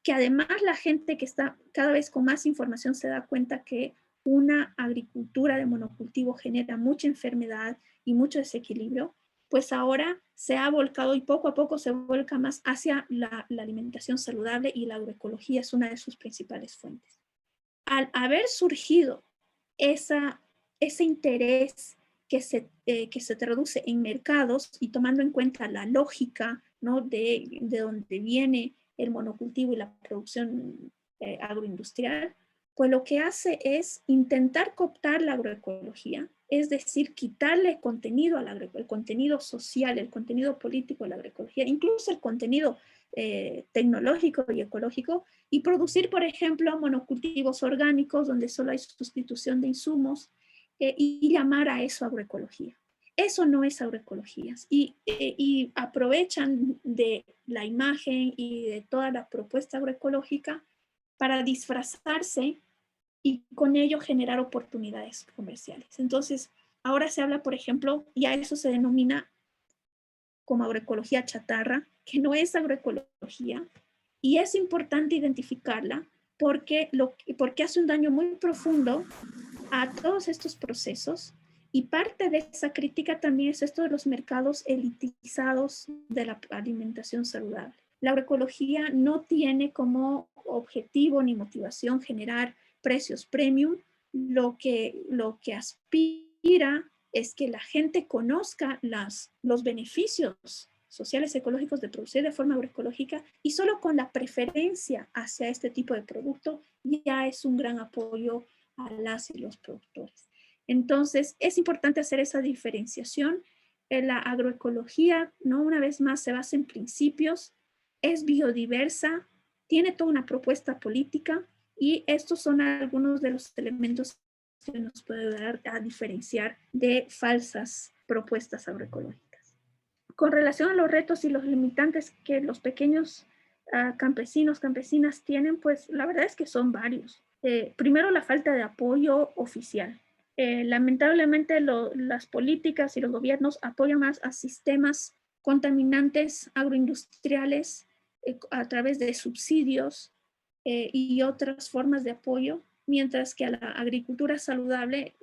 que además la gente que está cada vez con más información se da cuenta que una agricultura de monocultivo genera mucha enfermedad y mucho desequilibrio, pues ahora se ha volcado y poco a poco se vuelca más hacia la alimentación saludable y la agroecología es una de sus principales fuentes. al haber surgido ese interés que se traduce en mercados y tomando en cuenta la lógica, ¿no? de donde viene el monocultivo y la producción agroindustrial, pues lo que hace es intentar cooptar la agroecología, es decir, quitarle contenido el contenido social, el contenido político de la agroecología, incluso el contenido tecnológico y ecológico, y producir, por ejemplo, monocultivos orgánicos donde solo hay sustitución de insumos, y llamar a eso agroecología. Eso no es agroecología. Y aprovechan de la imagen y de toda la propuesta agroecológica para disfrazarse y con ello generar oportunidades comerciales. Entonces, ahora se habla, por ejemplo, y a eso se denomina como agroecología chatarra, que no es agroecología, y es importante identificarla porque hace un daño muy profundo a todos estos procesos, y parte de esa crítica también es esto de los mercados elitizados de la alimentación saludable. La agroecología no tiene como objetivo ni motivación generar precios premium. Lo que aspira es que la gente conozca los beneficios sociales ecológicos de producir de forma agroecológica, y solo con la preferencia hacia este tipo de producto ya es un gran apoyo a las y los productores. Entonces, es importante hacer esa diferenciación. La agroecología, ¿no? Una vez más, se basa en principios, es biodiversa, tiene toda una propuesta política, y estos son algunos de los elementos que nos puede ayudar a diferenciar de falsas propuestas agroecológicas. Con relación a los retos y los limitantes que los pequeños campesinos, campesinas tienen, pues la verdad es que son varios. Primero, la falta de apoyo oficial. Lamentablemente las políticas y los gobiernos apoyan más a sistemas contaminantes agroindustriales a través de subsidios y otras formas de apoyo, mientras que a la agricultura saludable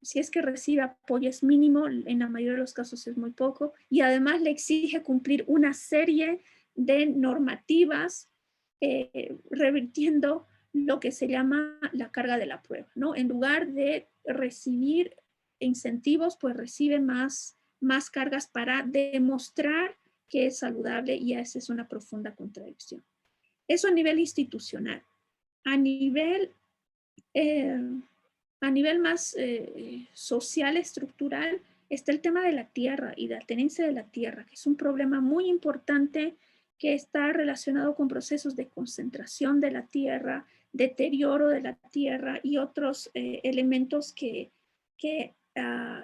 si es que recibe apoyo, es mínimo, en la mayoría de los casos es muy poco, y además le exige cumplir una serie de normativas revirtiendo lo que se llama la carga de la prueba, ¿no? En lugar de recibir incentivos, pues recibe más cargas para demostrar que es saludable, y esa es una profunda contradicción. Eso a nivel institucional. A nivel más social, estructural, está el tema de la tierra y de la tenencia de la tierra, que es un problema muy importante que está relacionado con procesos de concentración de la tierra, deterioro de la tierra y otros elementos que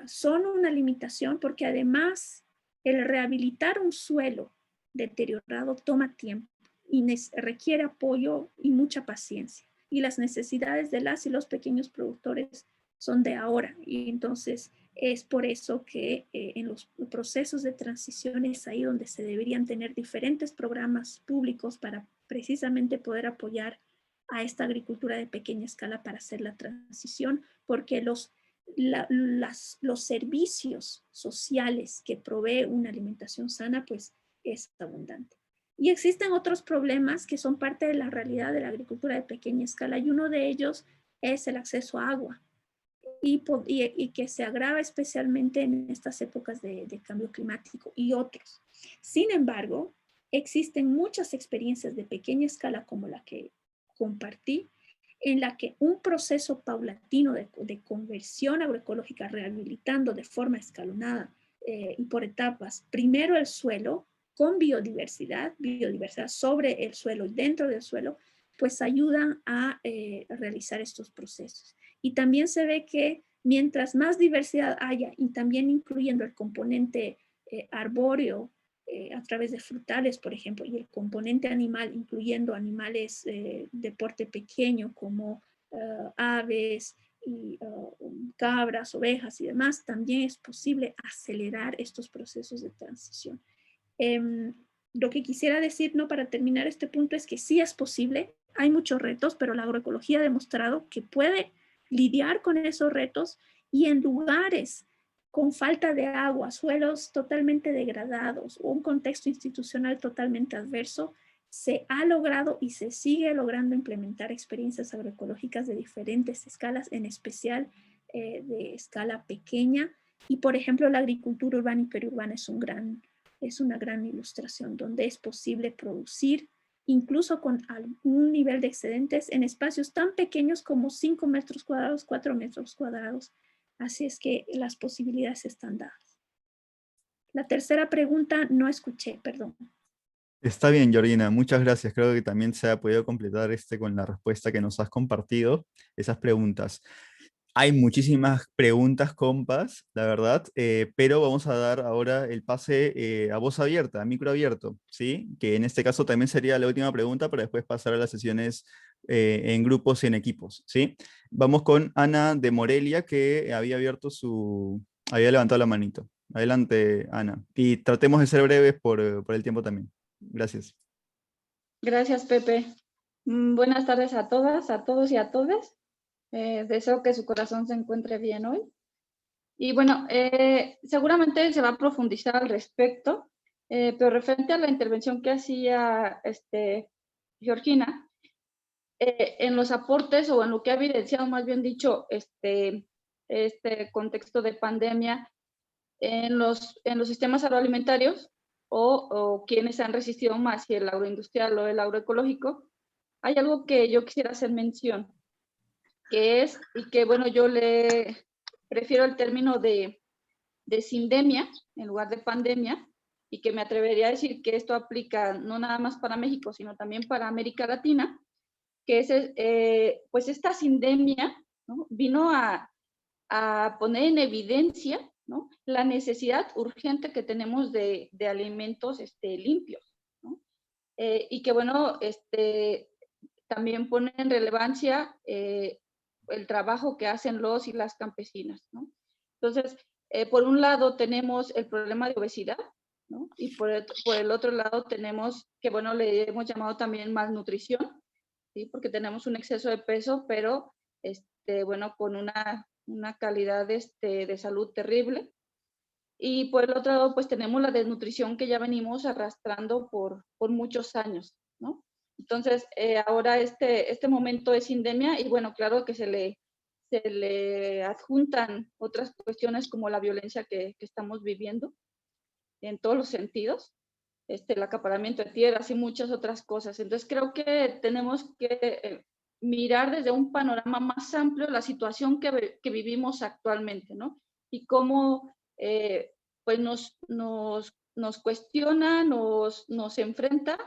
son una limitación, porque además el rehabilitar un suelo deteriorado toma tiempo y requiere apoyo y mucha paciencia. Y las necesidades de las y los pequeños productores son de ahora. Y entonces es por eso que en los procesos de transición es ahí donde se deberían tener diferentes programas públicos para precisamente poder apoyar a esta agricultura de pequeña escala para hacer la transición, porque los servicios sociales que provee una alimentación sana, pues es abundante. Y existen otros problemas que son parte de la realidad de la agricultura de pequeña escala, y uno de ellos es el acceso a agua, y que se agrava especialmente en estas épocas de cambio climático y otros. Sin embargo, existen muchas experiencias de pequeña escala como la que compartí, en la que un proceso paulatino de conversión agroecológica, rehabilitando de forma escalonada y por etapas, primero el suelo, con biodiversidad sobre el suelo y dentro del suelo, pues ayudan a realizar estos procesos. Y también se ve que mientras más diversidad haya, y también incluyendo el componente arbóreo a través de frutales, por ejemplo, y el componente animal, incluyendo animales de porte pequeño como aves, y cabras, ovejas y demás, también es posible acelerar estos procesos de transición. Lo que quisiera decir, ¿no?, para terminar este punto, es que sí es posible, hay muchos retos, pero la agroecología ha demostrado que puede lidiar con esos retos, y en lugares con falta de agua, suelos totalmente degradados o un contexto institucional totalmente adverso, se ha logrado y se sigue logrando implementar experiencias agroecológicas de diferentes escalas, en especial de escala pequeña. Y, por ejemplo, la agricultura urbana y periurbana es una gran ilustración, donde es posible producir incluso con algún nivel de excedentes en espacios tan pequeños como 5 metros cuadrados, 4 metros cuadrados. Así es que las posibilidades están dadas. La tercera pregunta no escuché, perdón. Está bien, Georgina, muchas gracias. Creo que también se ha podido completar con la respuesta que nos has compartido, esas preguntas. Hay muchísimas preguntas, compas, la verdad, pero vamos a dar ahora el pase a voz abierta, a micro abierto, ¿sí? Que en este caso también sería la última pregunta para después pasar a las sesiones en grupos y en equipos, ¿sí? Vamos con Ana de Morelia, que había levantado la manito. Adelante, Ana. Y tratemos de ser breves por el tiempo también. Gracias. Gracias, Pepe. Buenas tardes a todas, a todos y a todas. Deseo que su corazón se encuentre bien hoy. Y bueno, seguramente se va a profundizar al respecto, pero referente a la intervención que hacía Georgina, en los aportes o en lo que ha evidenciado, más bien dicho, este contexto de pandemia en los sistemas agroalimentarios, o quienes han resistido más, si el agroindustrial o el agroecológico, hay algo que yo quisiera hacer mención, que es, y que bueno, yo le prefiero el término de sindemia en lugar de pandemia, y que me atrevería a decir que esto aplica no nada más para México, sino también para América Latina, que es, pues esta sindemia, ¿no?, vino a poner en evidencia, ¿no?, la necesidad urgente que tenemos de alimentos limpios, ¿no? Y que bueno, también pone en relevancia el trabajo que hacen los y las campesinas, ¿no? Entonces, por un lado tenemos el problema de obesidad, ¿no? Y por el otro lado tenemos, que bueno, le hemos llamado también malnutrición, ¿sí? Porque tenemos un exceso de peso, pero bueno, con una calidad de salud terrible. Y por el otro lado, pues tenemos la desnutrición que ya venimos arrastrando por muchos años, ¿no? Entonces, ahora este momento es sindemia, y bueno, claro que se le adjuntan otras cuestiones como la violencia que estamos viviendo en todos los sentidos, el acaparamiento de tierras y muchas otras cosas. Entonces, creo que tenemos que mirar desde un panorama más amplio la situación que vivimos actualmente, ¿no? Y cómo pues nos cuestiona, nos enfrenta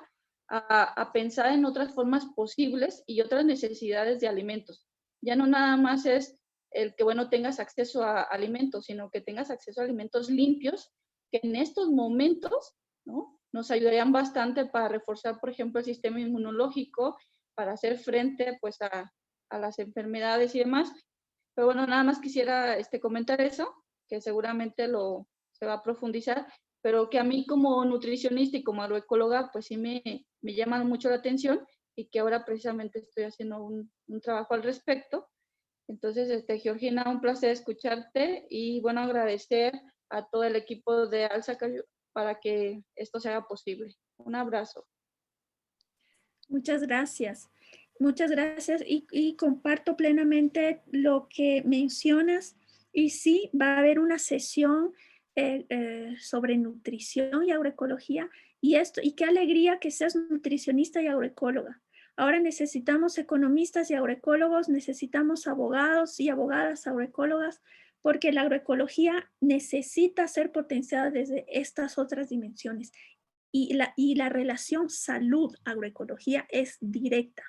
a pensar en otras formas posibles y otras necesidades de alimentos. Ya no nada más es el que, bueno, tengas acceso a alimentos, sino que tengas acceso a alimentos limpios, que en estos momentos, ¿no?, nos ayudarían bastante para reforzar, por ejemplo, el sistema inmunológico, para hacer frente pues a las enfermedades y demás. Pero bueno, nada más quisiera comentar eso, que seguramente se va a profundizar, pero que a mí como nutricionista y como agroecóloga pues sí me llaman mucho la atención, y que ahora precisamente estoy haciendo un trabajo al respecto. Entonces, Georgina, un placer escucharte, y bueno, agradecer a todo el equipo de Alza para que esto sea posible. Un abrazo. Muchas gracias. Muchas gracias, y comparto plenamente lo que mencionas, y sí, va a haber una sesión sobre nutrición y agroecología, y qué alegría que seas nutricionista y agroecóloga. Ahora necesitamos economistas y agroecólogos, necesitamos abogados y abogadas agroecólogas, porque la agroecología necesita ser potenciada desde estas otras dimensiones. Y la relación salud-agroecología es directa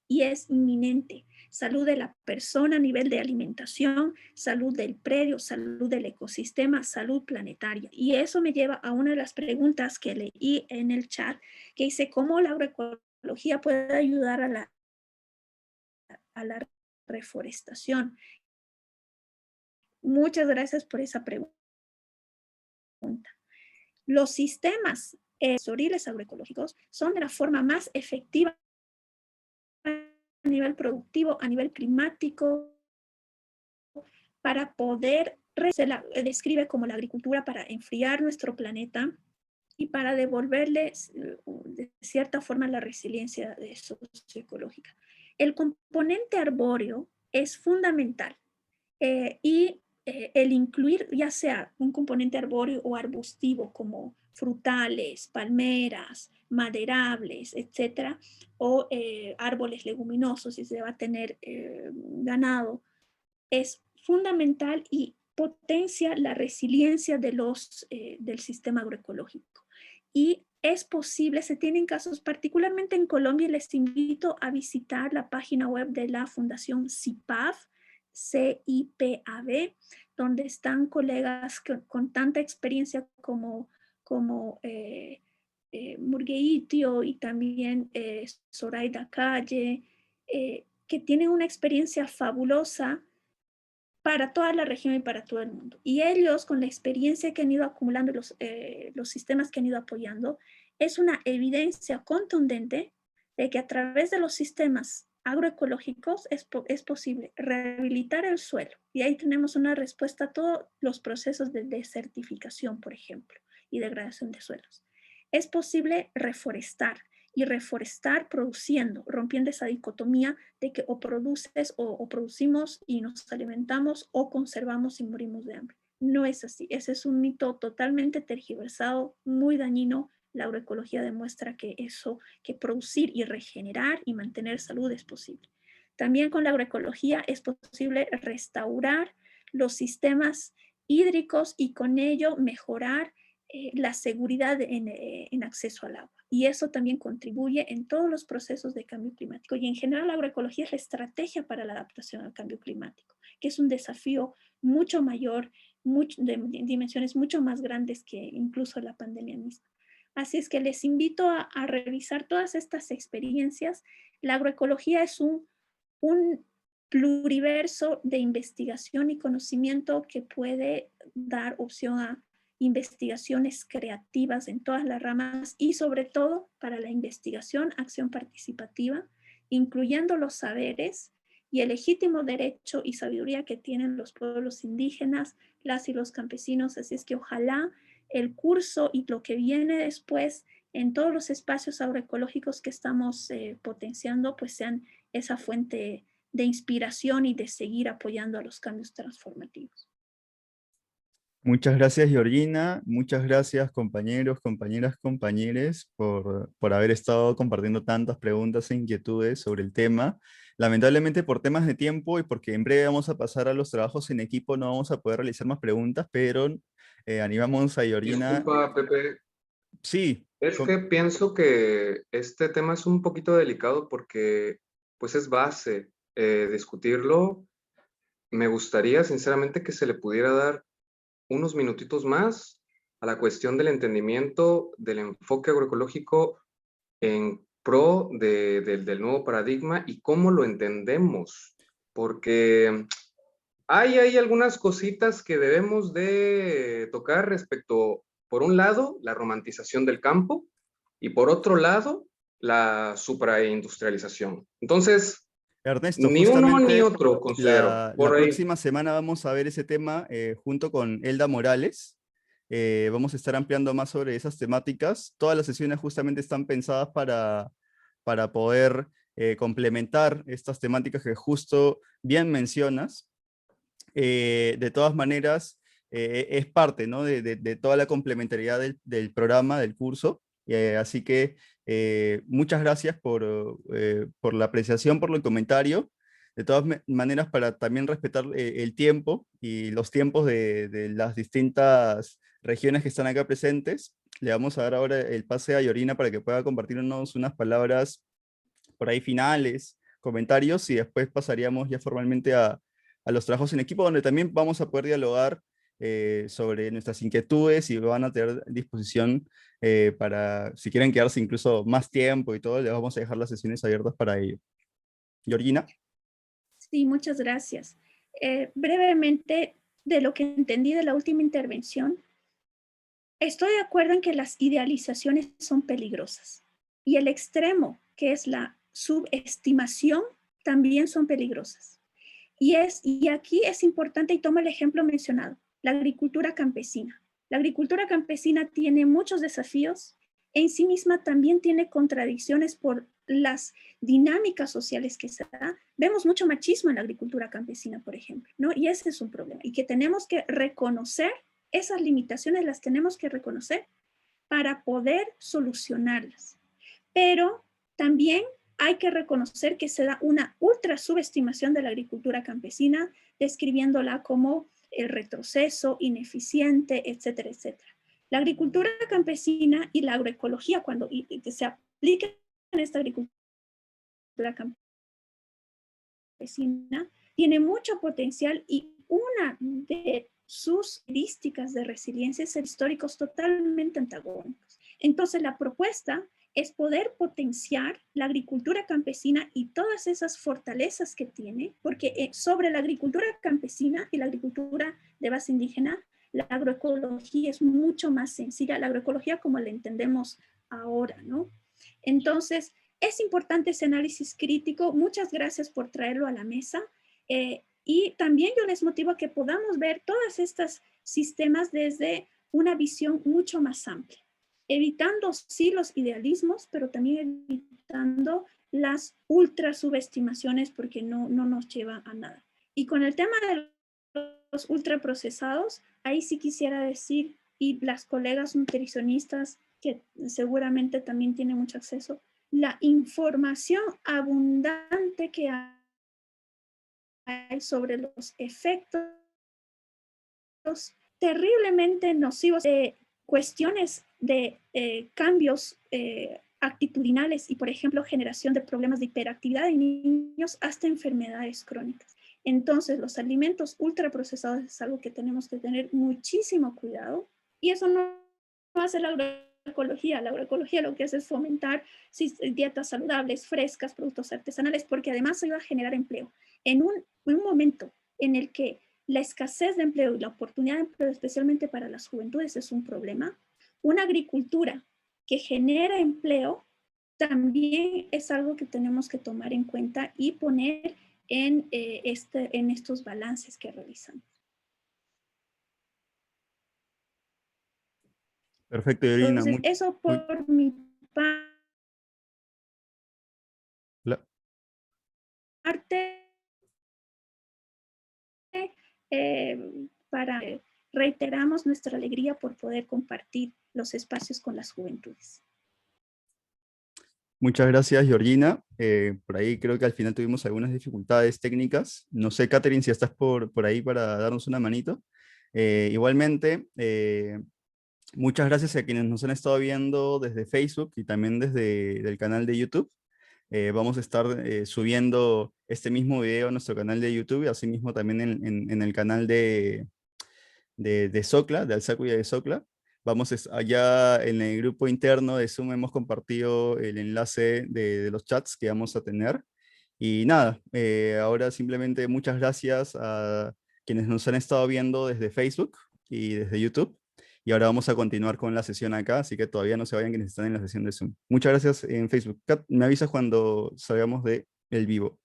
y es inminente. Salud de la persona a nivel de alimentación, salud del predio, salud del ecosistema, salud planetaria. Y eso me lleva a una de las preguntas que leí en el chat, que dice, ¿cómo la agroecología puede ayudar a la reforestación? Muchas gracias por esa pregunta. Los sistemas sensoriales agroecológicos son de la forma más efectiva a nivel productivo, a nivel climático, para poder, se la describe como la agricultura para enfriar nuestro planeta y para devolverles de cierta forma la resiliencia socioecológica. El componente arbóreo es fundamental y el incluir ya sea un componente arbóreo o arbustivo como frutales, palmeras, maderables, etcétera, o árboles leguminosos si se va a tener ganado, es fundamental y potencia la resiliencia de del sistema agroecológico. Y es posible, se tienen casos, particularmente en Colombia, les invito a visitar la página web de la Fundación CIPAV, CIPAV, donde están colegas con tanta experiencia como Murgueitio y también Zoraida Calle, que tienen una experiencia fabulosa para toda la región y para todo el mundo. Y ellos, con la experiencia que han ido acumulando, los sistemas que han ido apoyando, es una evidencia contundente de que a través de los sistemas agroecológicos es posible rehabilitar el suelo. Y ahí tenemos una respuesta a todos los procesos de desertificación, por ejemplo, y degradación de suelos. Es posible reforestar, y reforestar produciendo, rompiendo esa dicotomía de que o produces o producimos y nos alimentamos, o conservamos y morimos de hambre. No es así. Ese es un mito totalmente tergiversado, muy dañino. La agroecología demuestra que que producir y regenerar y mantener salud es posible. También con la agroecología es posible restaurar los sistemas hídricos y con ello mejorar la seguridad en acceso al agua. Y eso también contribuye en todos los procesos de cambio climático. Y en general la agroecología es la estrategia para la adaptación al cambio climático, que es un desafío mucho mayor, de dimensiones mucho más grandes que incluso la pandemia misma. Así es que les invito a revisar todas estas experiencias. La agroecología es un pluriverso de investigación y conocimiento que puede dar opción a investigaciones creativas en todas las ramas y sobre todo para la investigación, acción participativa, incluyendo los saberes y el legítimo derecho y sabiduría que tienen los pueblos indígenas, las y los campesinos. Así es que ojalá el curso y lo que viene después en todos los espacios agroecológicos que estamos potenciando, pues sean esa fuente de inspiración y de seguir apoyando a los cambios transformativos. Muchas gracias, Georgina. Muchas gracias, compañeros, compañeras, compañeres, por haber estado compartiendo tantas preguntas e inquietudes sobre el tema. Lamentablemente, por temas de tiempo y porque en breve vamos a pasar a los trabajos en equipo, no vamos a poder realizar más preguntas, pero animamos a Georgina. Disculpa, Pepe. Sí. Es que pienso que este tema es un poquito delicado porque pues es base discutirlo. Me gustaría sinceramente que se le pudiera dar unos minutitos más a la cuestión del entendimiento del enfoque agroecológico en pro del nuevo paradigma y cómo lo entendemos, porque hay algunas cositas que debemos de tocar respecto, por un lado, la romantización del campo y por otro lado, la supraindustrialización. Entonces, Ernesto, ni uno ni otro, considero. La Por ahí. próxima semana vamos a ver ese tema junto con Elda Morales. Vamos a estar ampliando más sobre esas temáticas. Todas las sesiones justamente están pensadas para poder complementar estas temáticas que justo bien mencionas. De todas maneras, es parte, ¿no?, de toda la complementariedad del programa, del curso. Así que muchas gracias por la apreciación, por el comentario. De todas maneras, para también respetar el tiempo y los tiempos de las distintas regiones que están acá presentes, le vamos a dar ahora el pase a Georgina para que pueda compartirnos unas palabras por ahí finales, comentarios, y después pasaríamos ya formalmente a los trabajos en equipo, donde también vamos a poder dialogar sobre nuestras inquietudes y van a tener disposición para, si quieren quedarse incluso más tiempo y todo, les vamos a dejar las sesiones abiertas para ello. Georgina. Sí, muchas gracias. Brevemente, de lo que entendí de la última intervención, estoy de acuerdo en que las idealizaciones son peligrosas y el extremo, que es la subestimación, también son peligrosas. Y aquí es importante, y tomo el ejemplo mencionado, la agricultura campesina. La agricultura campesina tiene muchos desafíos. En sí misma también tiene contradicciones por las dinámicas sociales que se da. Vemos mucho machismo en la agricultura campesina, por ejemplo, ¿no? Y ese es un problema. Y que tenemos que reconocer, esas limitaciones las tenemos que reconocer para poder solucionarlas. Pero también hay que reconocer que se da una ultra subestimación de la agricultura campesina, describiéndola como el retroceso, ineficiente, etcétera, etcétera. La agricultura campesina y la agroecología, cuando se aplica en esta agricultura campesina, tiene mucho potencial y una de sus características de resiliencia es históricos totalmente antagónicos. Entonces, la propuesta es poder potenciar la agricultura campesina y todas esas fortalezas que tiene, porque sobre la agricultura campesina y la agricultura de base indígena, la agroecología es mucho más sencilla, la agroecología como la entendemos ahora, ¿no? Entonces, es importante ese análisis crítico. Muchas gracias por traerlo a la mesa. Y también yo les motivo a que podamos ver todos estos sistemas desde una visión mucho más amplia, evitando sí los idealismos, pero también evitando las ultra subestimaciones porque no nos lleva a nada. Y con el tema de los ultraprocesados, ahí sí quisiera decir, y las colegas nutricionistas que seguramente también tienen mucho acceso, la información abundante que hay sobre los efectos terriblemente nocivos de cuestiones de cambios actitudinales y, por ejemplo, generación de problemas de hiperactividad en niños hasta enfermedades crónicas. Entonces, los alimentos ultraprocesados es algo que tenemos que tener muchísimo cuidado y eso no hace la agroecología. La agroecología lo que hace es fomentar dietas saludables, frescas, productos artesanales, porque además ayuda a generar empleo. En un momento en el que la escasez de empleo y la oportunidad de empleo, especialmente para las juventudes, es un problema, una agricultura que genera empleo también es algo que tenemos que tomar en cuenta y poner en estos balances que realizamos. Perfecto, Irina. Entonces, eso por mi parte, reiteramos nuestra alegría por poder compartir los espacios con las juventudes. Muchas gracias, Georgina. Por ahí creo que al final tuvimos algunas dificultades técnicas. No sé, Catherine, si estás por ahí para darnos una manito. Igualmente, muchas gracias a quienes nos han estado viendo desde Facebook y también desde el canal de YouTube. Vamos a estar subiendo este mismo video a nuestro canal de YouTube y asimismo también en el canal de Socla, de Alsacuya de Socla. Vamos allá en el grupo interno de Zoom hemos compartido el enlace de los chats que vamos a tener. Y nada, ahora simplemente muchas gracias a quienes nos han estado viendo desde Facebook y desde YouTube. Y ahora vamos a continuar con la sesión acá, así que todavía no se vayan quienes están en la sesión de Zoom. Muchas gracias en Facebook. Kat, me avisas cuando salgamos del vivo.